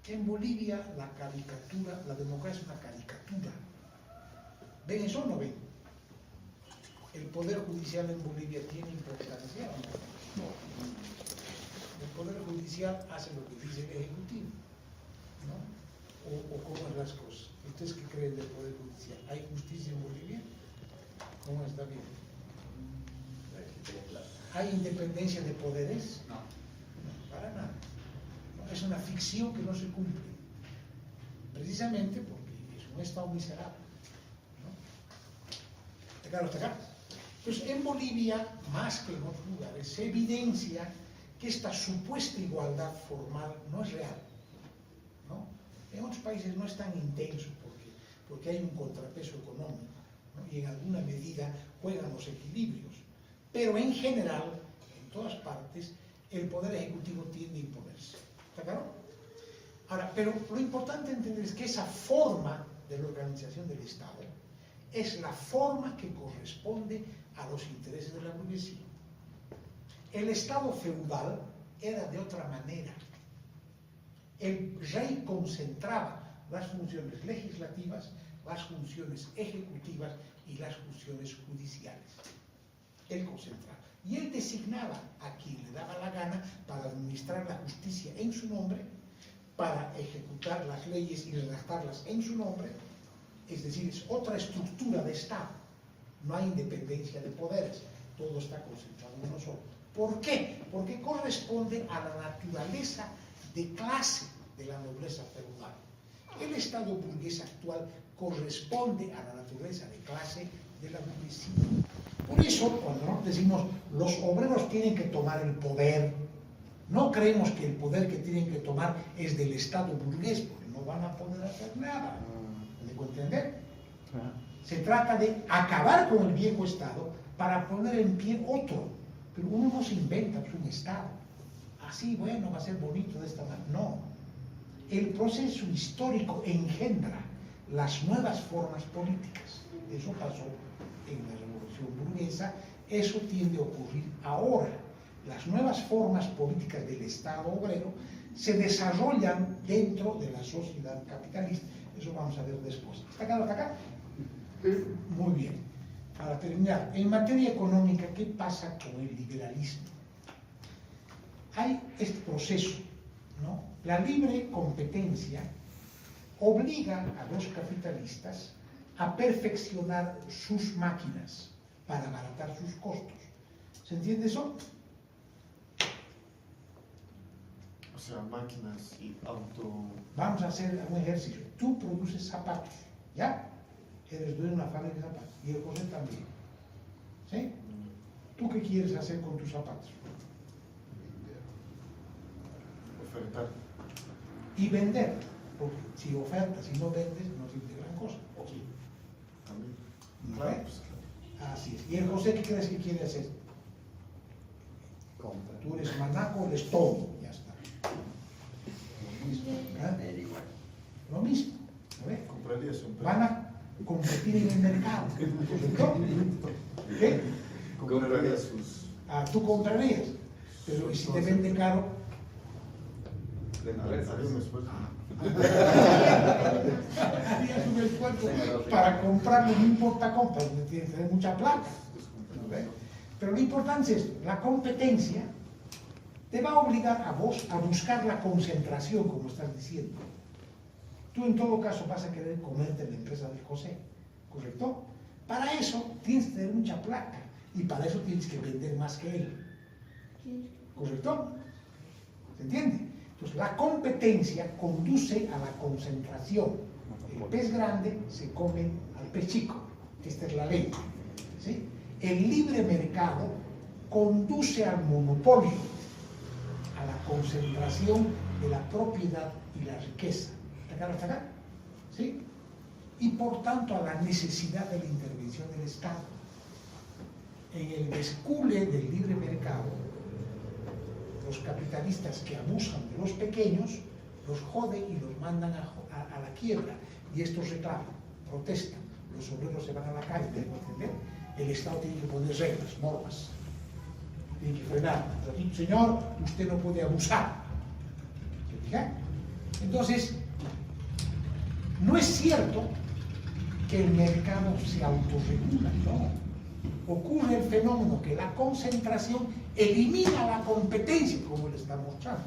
En Bolivia la caricatura, la democracia es una caricatura. ¿Ven eso o no ven? ¿El poder judicial en Bolivia tiene importancia o no? No. El poder judicial hace lo que dice el ejecutivo, ¿no? O cómo es las cosas. ¿Ustedes qué creen del poder judicial? ¿Hay justicia en Bolivia? ¿Cómo está bien? ¿Hay independencia de poderes? No. No, para nada. No, es una ficción que no se cumple. Precisamente porque es un Estado miserable, ¿no? ¿Está claro hasta acá? Pues en Bolivia, más que en otros lugares, se evidencia que esta supuesta igualdad formal no es real, ¿no? En otros países no es tan intenso porque hay un contrapeso económico, ¿no? Y en alguna medida juegan los equilibrios. Pero en general, en todas partes, el poder ejecutivo tiende a imponerse. ¿Está claro? Ahora, pero lo importante entender es que esa forma de la organización del Estado es la forma que corresponde a los intereses de la burguesía. El Estado feudal era de otra manera. El rey concentraba las funciones legislativas, las funciones ejecutivas y las funciones judiciales. Él concentraba. Y él designaba a quien le daba la gana para administrar la justicia en su nombre, para ejecutar las leyes y redactarlas en su nombre. Es decir, es otra estructura de Estado. No hay independencia de poderes. Todo está concentrado en uno solo. ¿Por qué? Porque corresponde a la naturaleza de clase de la nobleza feudal. El Estado burgués actual corresponde a la naturaleza de clase de la burguesía. Por eso, cuando nosotros decimos los obreros tienen que tomar el poder, no creemos que el poder que tienen que tomar es del Estado burgués, porque no van a poder hacer nada. ¿Me dejo entender? Se trata de acabar con el viejo Estado para poner en pie otro. Pero uno no se inventa un Estado. Así, bueno, va a ser bonito de esta manera. No. El proceso histórico engendra las nuevas formas políticas. Eso pasó en la Revolución Burguesa, eso tiende a ocurrir ahora. Las nuevas formas políticas del Estado obrero se desarrollan dentro de la sociedad capitalista. Eso vamos a ver después. ¿Está claro hasta acá? Muy bien. Para terminar, en materia económica, ¿qué pasa con el liberalismo? Hay este proceso, ¿no? La libre competencia obliga a los capitalistas a perfeccionar sus máquinas para abaratar sus costos. ¿Se entiende eso? O sea, máquinas y auto... Vamos a hacer un ejercicio. Tú produces zapatos, ¿ya? Eres dueño de una fábrica de zapatos. Y el José también. ¿Sí? ¿Tú qué quieres hacer con tus zapatos? Ofertar. Y vender. Porque si ofertas y no vendes, no sirve de gran cosa. ¿O sí? También. ¿No Claro, ve? pues, Así es. ¿Y el José qué crees que quiere hacer? Compra. Tú eres manaco, eres todo. Ya está. Lo mismo. Lo mismo. ¿No ve? compraría su empresa. Van a competir en el mercado. ¿Correcto? ¿Qué? Compraría sus... Ah, tú comprarías. Pero ¿y si te vende caro? La empresa. Haría un esfuerzo. Harías un esfuerzo para comprarlo, no importa comprar, tienes que tener mucha plata. ¿No ve? Pero lo importante es esto, la competencia te va a obligar a vos a buscar la concentración, como estás diciendo. Tú en todo caso vas a querer comerte la empresa de José, ¿correcto? Para eso tienes que tener mucha plata y para eso tienes que vender más que él, ¿correcto? ¿Se entiende? Entonces la competencia conduce a la concentración. El pez grande se come al pez chico, esta es la ley, ¿sí? El libre mercado conduce al monopolio, a la concentración de la propiedad y la riqueza. ¿Está claro hasta acá? ¿Sí? Y por tanto a la necesidad de la intervención del Estado. En el descule del libre mercado, los capitalistas que abusan de los pequeños, los joden y los mandan a la quiebra. Y estos reclaman, protestan, los obreros se van a la calle, ¿tengo que entender? El Estado tiene que poner reglas, normas, tiene que frenar. Señor, usted no puede abusar. ¿Se fijan? Entonces, no es cierto que el mercado se autorregula, no. Ocurre el fenómeno que la concentración elimina la competencia, como le está mostrando.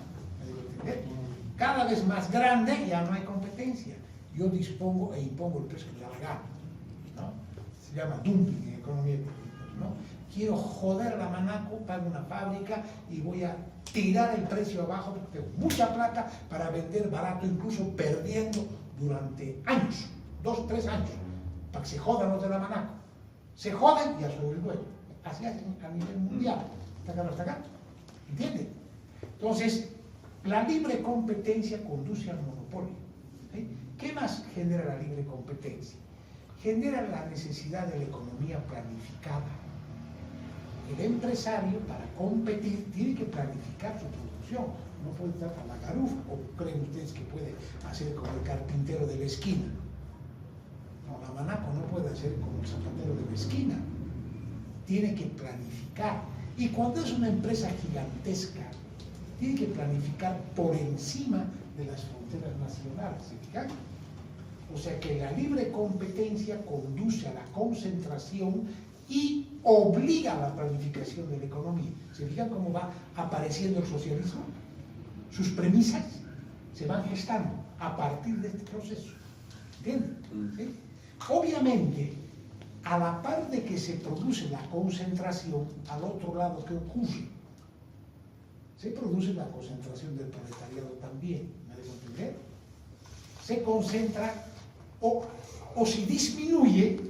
Cada vez más grande ya no hay competencia. Yo dispongo e impongo el precio que me da la gana, ¿no? Se llama dumping en economía, ¿no? Quiero joder a la Manaco, pago una fábrica y voy a tirar el precio abajo porque tengo mucha plata para vender barato, incluso perdiendo durante años, 2, 3 años, para que se jodan los de la Manaco. Se joden y a su dueño. Así hacen a nivel mundial. ¿Está acá, no está acá? ¿Entienden? Entonces, la libre competencia conduce al monopolio. ¿Sí? ¿Qué más genera la libre competencia? Genera la necesidad de la economía planificada. El empresario, para competir, tiene que planificar su producción. No puede estar a la garufa. ¿O creen ustedes que puede hacer como el carpintero de la esquina? No, la Manaco no puede hacer como el zapatero de la esquina. Tiene que planificar. Y cuando es una empresa gigantesca, tiene que planificar por encima de las fronteras nacionales. ¿Se fijan? O sea que la libre competencia conduce a la concentración y obliga a la planificación de la economía. ¿Se fijan cómo va apareciendo el socialismo? Sus premisas se van gestando a partir de este proceso. ¿Entienden? ¿Sí? Obviamente, a la par de que se produce la concentración, al otro lado, ¿qué ocurre? Se produce la concentración del proletariado también. ¿Me dejo entender? Se concentra o si disminuye,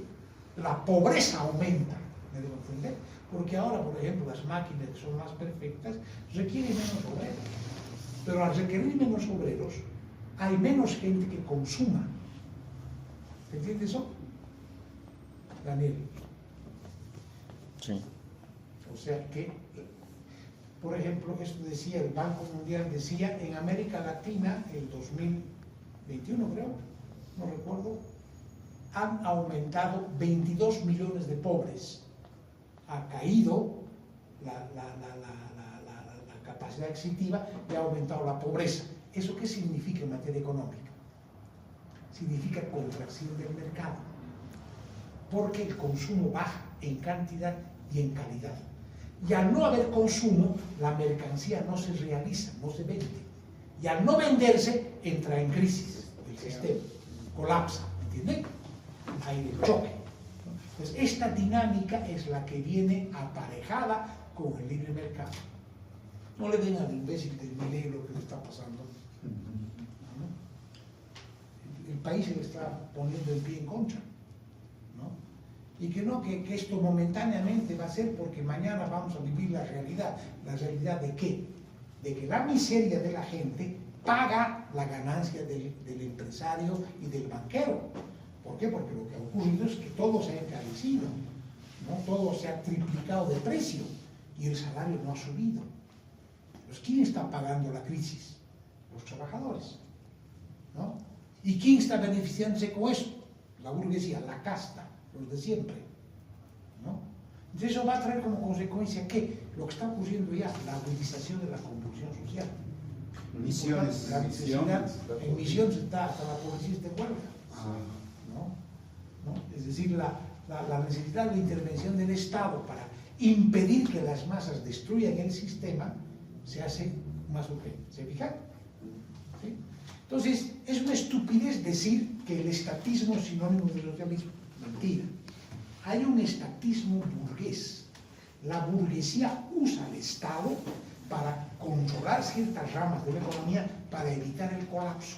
la pobreza aumenta. ¿Me dejo entender? Porque ahora, por ejemplo, las máquinas que son más perfectas requieren menos obreros. Pero al requerir menos obreros, hay menos gente que consuma. ¿Entiendes eso? Daniel. Sí. O sea que, por ejemplo, esto decía el Banco Mundial, decía en América Latina, el 2021 creo, no recuerdo, han aumentado 22 millones de pobres. Ha caído la capacidad adquisitiva y ha aumentado la pobreza. ¿Eso qué significa en materia económica? Significa contracción del mercado, porque el consumo baja en cantidad y en calidad. Y al no haber consumo, la mercancía no se realiza, no se vende. Y al no venderse, entra en crisis el sistema, colapsa, ¿entienden? Hay el choque. Entonces, esta dinámica es la que viene aparejada con el libre mercado. No le den al imbécil del Milei lo que le está pasando. El país se le está poniendo el pie en contra, ¿no? Y que no, que esto momentáneamente va a ser porque mañana vamos a vivir la realidad. ¿La realidad de qué? De que la miseria de la gente paga la ganancia del empresario y del banquero. ¿Por qué? Porque lo que ha ocurrido es que todo se ha encarecido, ¿no? Todo se ha triplicado de precio y el salario no ha subido. Pues ¿quién está pagando la crisis? Los trabajadores, ¿no? ¿Y quién está beneficiándose con eso? La burguesía, la casta, los de siempre, ¿no? Entonces eso va a traer como consecuencia ¿qué? Lo que está ocurriendo ya, la agudización de la convulsión social. Misiones. La necesidad, en Misiones está hasta la policía está en huelga, ¿no? Es decir, la necesidad de intervención del Estado para impedir que las masas destruyan el sistema se hace más urgente. ¿Se fijan? ¿Sí? Entonces, es una estupidez decir que el estatismo es sinónimo de socialismo. Mentira. Hay un estatismo burgués. La burguesía usa al Estado para controlar ciertas ramas de la economía para evitar el colapso.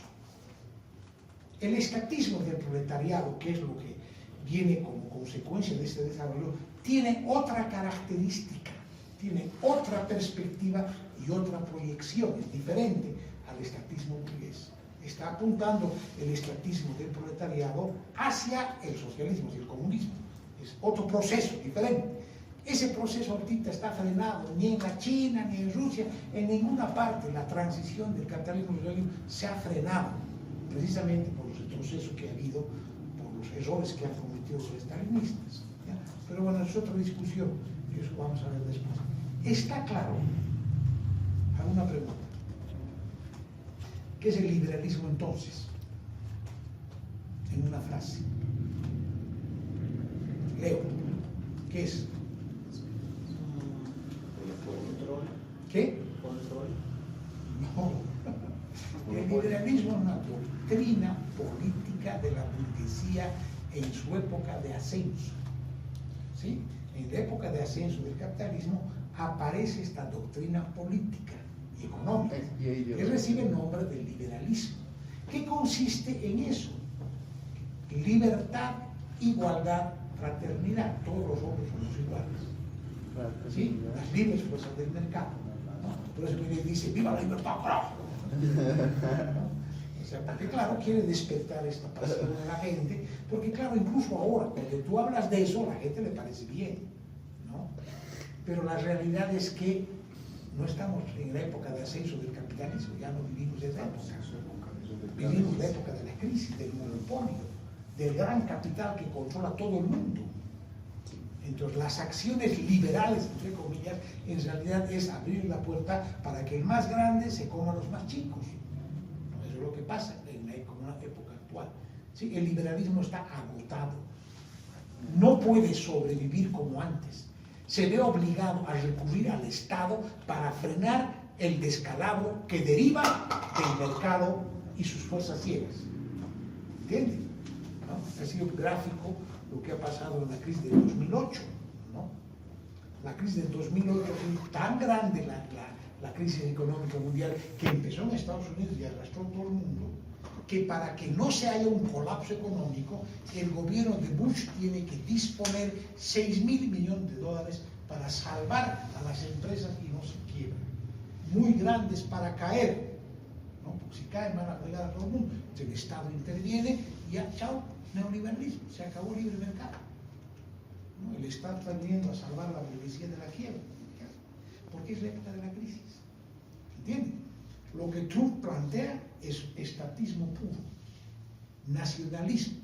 El estatismo del proletariado, que es lo que viene como consecuencia de este desarrollo, tiene otra característica, tiene otra perspectiva y otra proyección, es diferente al estatismo burgués. Está apuntando el estatismo del proletariado hacia el socialismo y el comunismo. Es otro proceso diferente. Ese proceso ahorita está frenado, ni en la China, ni en Rusia, en ninguna parte la transición del capitalismo al socialismo se ha frenado, precisamente por los retrocesos que ha habido, por los errores que han cometido los estalinistas. ¿Ya? Pero bueno, es otra discusión, y eso vamos a ver después. Está claro, hago una pregunta, ¿qué es el liberalismo entonces? En una frase. Leo, ¿qué es? Control. ¿Qué? Control. No. El liberalismo es una doctrina política de la burguesía en su época de ascenso. ¿Sí? En la época de ascenso del capitalismo aparece esta doctrina política y económica que recibe el nombre de liberalismo. ¿Qué consiste en eso? Libertad, igualdad, fraternidad. Todos los hombres somos iguales. ¿Sí? Las libres fuerzas del mercado. ¿No? Por eso que dice, ¡viva la libertad, carajo! ¿No? O sea, porque claro, quiere despertar esta pasión de la gente, porque claro, incluso ahora, cuando tú hablas de eso, a la gente le parece bien, ¿no? Pero la realidad es que no estamos en la época de ascenso del capitalismo, ya no vivimos esa época. Vivimos la época de la crisis, del monopolio, del gran capital que controla todo el mundo. Entonces, las acciones liberales, entre comillas, en realidad es abrir la puerta para que el más grande se coma a los más chicos. Eso es lo que pasa en la época actual. ¿Sí? El liberalismo está agotado. No puede sobrevivir como antes. Se ve obligado a recurrir al Estado para frenar el descalabro que deriva del mercado y sus fuerzas ciegas. ¿Entiendes? ¿No? Ha sido gráfico lo que ha pasado en la crisis del 2008, ¿no? La crisis del 2008 fue tan grande la crisis económica mundial que empezó en Estados Unidos y arrastró todo el mundo, que para que no se haya un colapso económico, el gobierno de Bush tiene que disponer $6.000 millones para salvar a las empresas y no se quiebran. Muy grandes para caer, ¿no? Porque si caen van a fregar a todo el mundo. Entonces el Estado interviene y ya, chao, neoliberalismo, se acabó el libre mercado. ¿No? El Estado está viniendo a salvar la burguesía de la quiebra, porque es la época de la crisis. ¿Entienden? Lo que Trump plantea es estatismo puro, nacionalismo,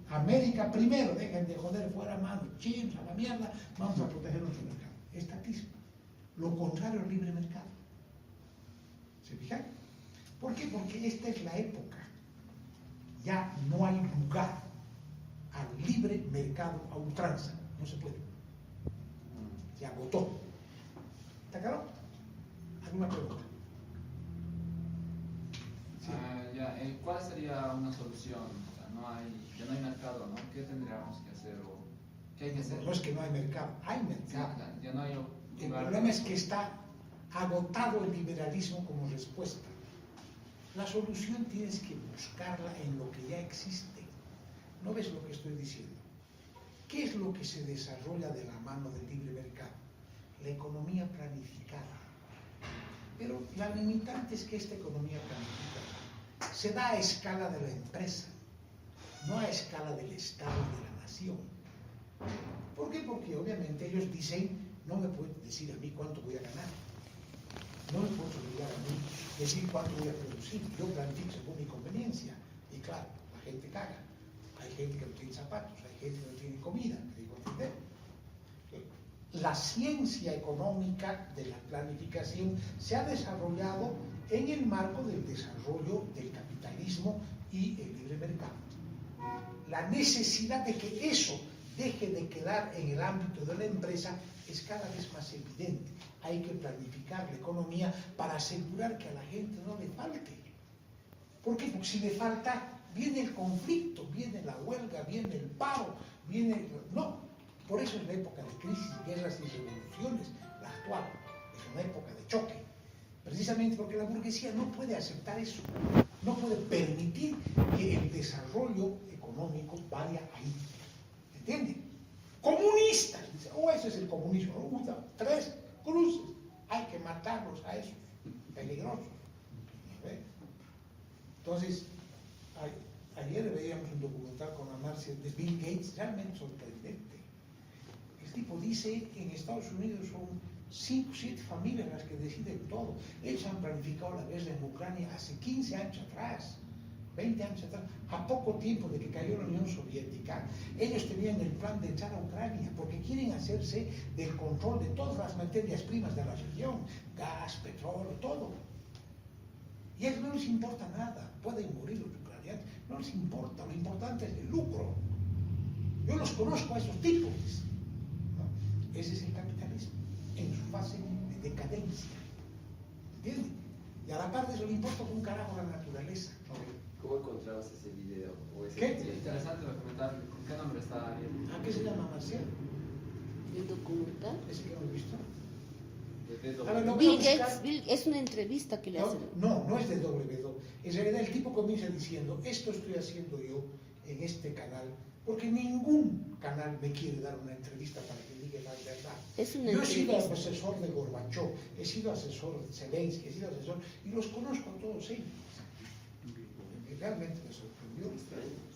América primero, dejen de joder fuera mano, chinos a la mierda, vamos a proteger nuestro mercado. Estatismo. Lo contrario al libre mercado. ¿Se fijan? ¿Por qué? Porque esta es la época. Ya no hay lugar al libre mercado a ultranza. No se puede. Se agotó. ¿Está claro? ¿Alguna pregunta? Sí. ¿Cuál sería una solución? O sea, ya no hay mercado, ¿no? ¿Qué tendríamos que hacer o qué hay que hacer? No es que no hay mercado, hay mercado. Sí, ya no hay El problema es que está agotado el liberalismo como respuesta. La solución tienes que buscarla en lo que ya existe. ¿No ves lo que estoy diciendo? ¿Qué es lo que se desarrolla de la mano del libre mercado? La economía planificada. Pero la limitante es que esta economía planificada se da a escala de la empresa, no a escala del Estado y de la nación. ¿Por qué? Porque obviamente ellos dicen, no me pueden decir a mí cuánto voy a ganar. No me puedo obligar a mí decir cuánto voy a producir. Yo planifico según mi conveniencia. Y claro, la gente caga. Hay gente que no tiene zapatos, hay gente que no tiene comida. ¿Me digo entender? La ciencia económica de la planificación se ha desarrollado en el marco del desarrollo del capitalismo y el libre mercado. La necesidad de que eso deje de quedar en el ámbito de la empresa es cada vez más evidente. Hay que planificar la economía para asegurar que a la gente no le falte. ¿Por qué? Porque si le falta, viene el conflicto, viene la huelga, viene el paro, viene... No, por eso es la época de crisis, guerras y revoluciones, la actual. Es una época de choque. Precisamente porque la burguesía no puede aceptar eso. No puede permitir que el desarrollo económico vaya ahí. ¿Entienden? Comunistas. Dice, ese es el comunismo. Usa 3 cruces. Hay que matarlos a esos. Peligrosos. ¿Ve? Entonces, ayer veíamos un documental con Amarcia de Bill Gates, realmente sorprendente. tipo dice que en Estados Unidos son 5 o 7 familias las que deciden todo. Ellos han planificado la guerra en Ucrania hace 15 años atrás, 20 años atrás, a poco tiempo de que cayó la Unión Soviética. Ellos tenían el plan de echar a Ucrania porque quieren hacerse del control de todas las materias primas de la región, gas, petróleo, todo. Y a ellos no les importa nada, pueden morir los ucranianos, no les importa, lo importante es el lucro. Yo los conozco a esos tipos, ¿no? Ese es el capitalismo, en su fase de decadencia, ¿entiendes? Y a la par de eso le importa un carajo la naturaleza, ¿no? ¿Cómo encontramos ese video? O ese ¿Qué? video? Interesante documental. ¿Con qué nombre está ahí? ¿A qué se llama, Marcial? ¿El documental? Ese que hemos visto. De A ver, lo voy a Bill buscar. Gates, es una entrevista que le hacen. No es de W2. En realidad el tipo comienza diciendo, esto estoy haciendo yo en este canal, porque ningún canal me quiere dar una entrevista para que diga la verdad. Es una Yo he sido entrevista. asesor de Gorbachev, he sido asesor de Zelensky, he sido asesor, y los conozco a todos ellos. Realmente me sorprendió.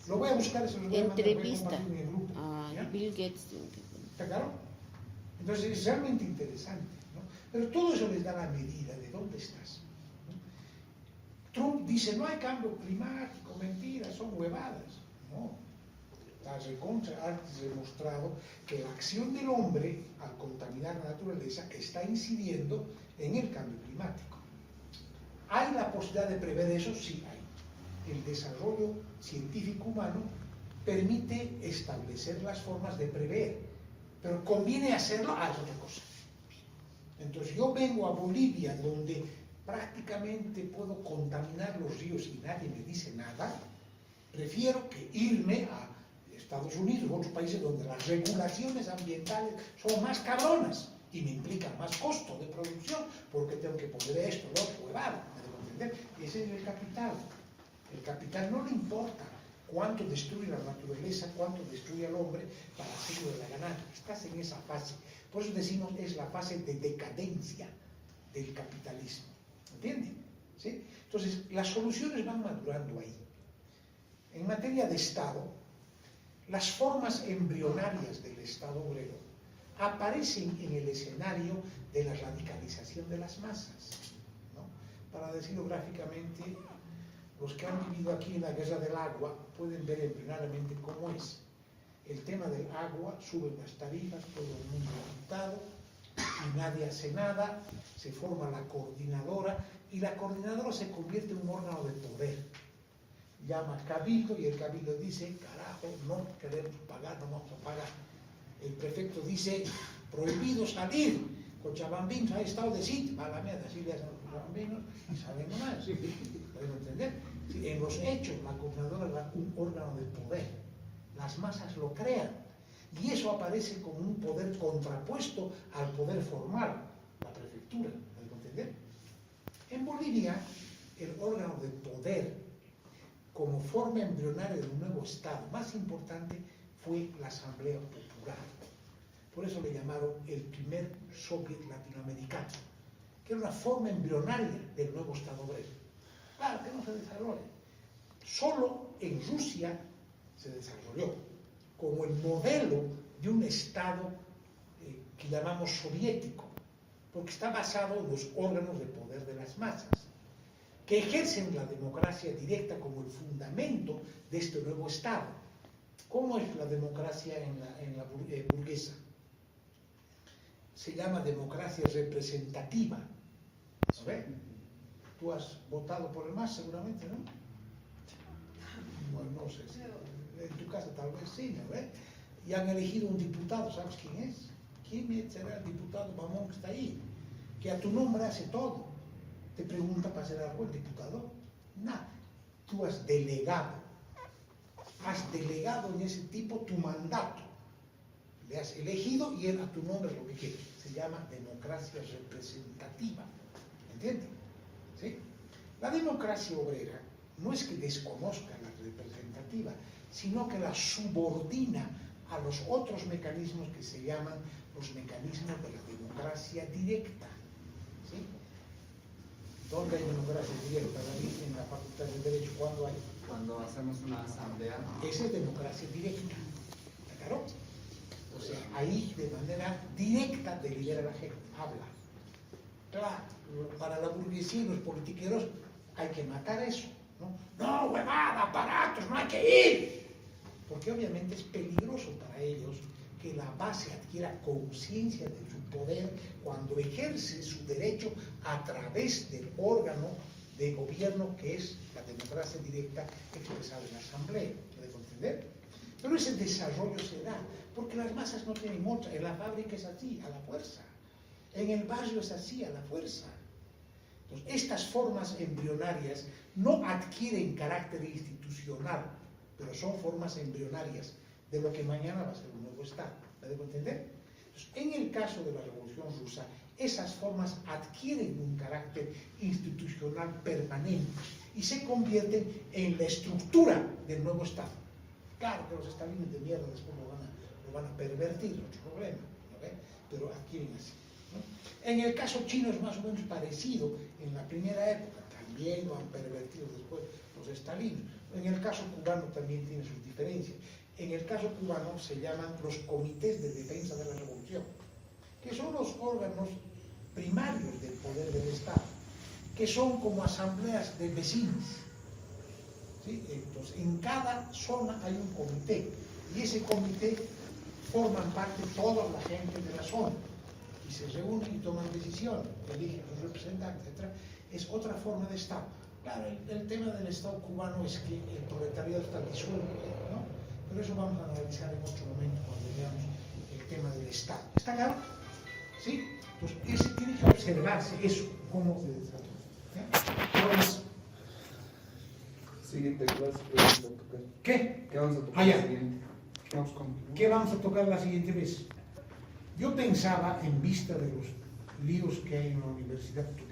Lo voy a buscar, eso lo voy a mandar, voy a Entrevista compartir en el grupo. a ¿Ya? Bill Gates. ¿Está claro? Entonces es realmente interesante, ¿no? Pero todo eso les da la medida de dónde estás, ¿no? Trump dice, no hay cambio climático, mentira, son huevadas. No. La recontra ha demostrado que la acción del hombre al contaminar la naturaleza está incidiendo en el cambio climático. ¿Hay la posibilidad de prever eso? Sí hay. El desarrollo científico humano permite establecer las formas de prever, pero conviene hacerlo, es otra cosa. Entonces yo vengo a Bolivia, donde prácticamente puedo contaminar los ríos y nadie me dice nada, prefiero que irme a Estados Unidos o otros países donde las regulaciones ambientales son más cabronas y me implican más costo de producción porque tengo que poner esto, lo otro, huevado, ¿me debo entender? Ese es el capital. El capital no le importa cuánto destruye la naturaleza, cuánto destruye al hombre para hacerlo de la ganancia. Estás en esa fase. Por eso decimos es la fase de decadencia del capitalismo. ¿Entienden? ¿Sí? Entonces, las soluciones van madurando ahí. En materia de Estado, las formas embrionarias del Estado obrero aparecen en el escenario de la radicalización de las masas, ¿no? Para decirlo gráficamente, los que han vivido aquí en la guerra del agua pueden ver embrionariamente cómo es. El tema del agua, suben las tarifas, todo el mundo agitado, y nadie hace nada, se forma la coordinadora, y la coordinadora se convierte en un órgano de poder. Llama al cabildo y el cabildo dice, carajo, no queremos pagar, no vamos a pagar. El prefecto dice, prohibido salir, Cochabambinos ha estado de sitio, va a la mierda, así le hacen los cochabambinos y salen nomás. ¿Pueden entender? En los hechos, la coordinadora es un órgano de poder, las masas lo crean, y eso aparece como un poder contrapuesto al poder formal, la prefectura. ¿Pueden entender? En Bolivia, el órgano de poder como forma embrionaria de un nuevo Estado más importante fue la Asamblea Popular. Por eso le llamaron el primer soviet latinoamericano, que era una forma embrionaria del nuevo Estado obrero. Claro que no se desarrolla. Solo en Rusia se desarrolló como el modelo de un Estado que llamamos soviético, porque está basado en los órganos de poder de las masas, que ejercen la democracia directa como el fundamento de este nuevo Estado. ¿Cómo es la democracia en la burguesa? Se llama democracia representativa. ¿No ve? Tú has votado por el MAS seguramente, ¿no? Bueno, no sé, en tu casa tal vez sí, ¿no ve? Y han elegido un diputado, ¿sabes quién es? ¿Quién será el diputado mamón que está ahí? Que a tu nombre hace todo. Te pregunta para hacer algo el diputado. Nada. Tú has delegado en ese tipo tu mandato. Le has elegido y él a tu nombre es lo que quiere. Se llama democracia representativa. ¿Entiendes? ¿Sí? La democracia obrera no es que desconozca la representativa, sino que la subordina a los otros mecanismos que se llaman los mecanismos de la democracia directa. ¿Sí? ¿Dónde hay democracia directa, David? En la Facultad de Derecho, ¿cuándo hay? Cuando hacemos una asamblea. Esa es democracia directa. ¿Está claro? O O sea, ahí de manera directa delibera la gente, habla. Claro, para la burguesía y los politiqueros hay que matar eso, ¿no? No, huevada, aparatos, no hay que ir. Porque obviamente es peligroso para ellos que la base adquiera conciencia de su poder cuando ejerce su derecho a través del órgano de gobierno que es la democracia directa expresada en la asamblea. ¿Me dejo entender? Pero ese desarrollo se da porque las masas no tienen otra. En la fábrica es así, a la fuerza. En el barrio es así, a la fuerza. Entonces, estas formas embrionarias no adquieren carácter institucional, pero son formas embrionarias de lo que mañana va a ser un nuevo Estado. ¿Me dejo entender? Entonces, en el caso de la Revolución Rusa, esas formas adquieren un carácter institucional permanente y se convierten en la estructura del nuevo Estado. Claro que los estalinos de mierda después lo van a pervertir, otro problema, ¿no ve? Pero adquieren así, ¿no? En el caso chino es más o menos parecido. En la primera época también lo han pervertido después los estalinos. En el caso cubano también tiene sus diferencias. En el caso cubano se llaman los comités de defensa de la revolución, que son los órganos primarios del poder del Estado, que son como asambleas de vecinos. ¿Sí? Entonces, en cada zona hay un comité, y ese comité forman parte toda la gente de la zona, y se reúnen y toman decisiones, eligen los representantes, etc. Es otra forma de Estado. Claro, el tema del Estado cubano es que el proletariado está disuelto, ¿no? Pero eso vamos a analizar en otro momento cuando veamos el tema del Estado. ¿Está claro? ¿Sí? Entonces, ese tiene que observarse eso, cómo se desarrolla. Entonces, Siguiente clase que vamos a tocar. ¿qué? ¿Qué vamos a tocar? Ah, ya. la siguiente? Vamos con... ¿Qué vamos a tocar la siguiente vez? Yo pensaba, en vista de los líos que hay en la universidad,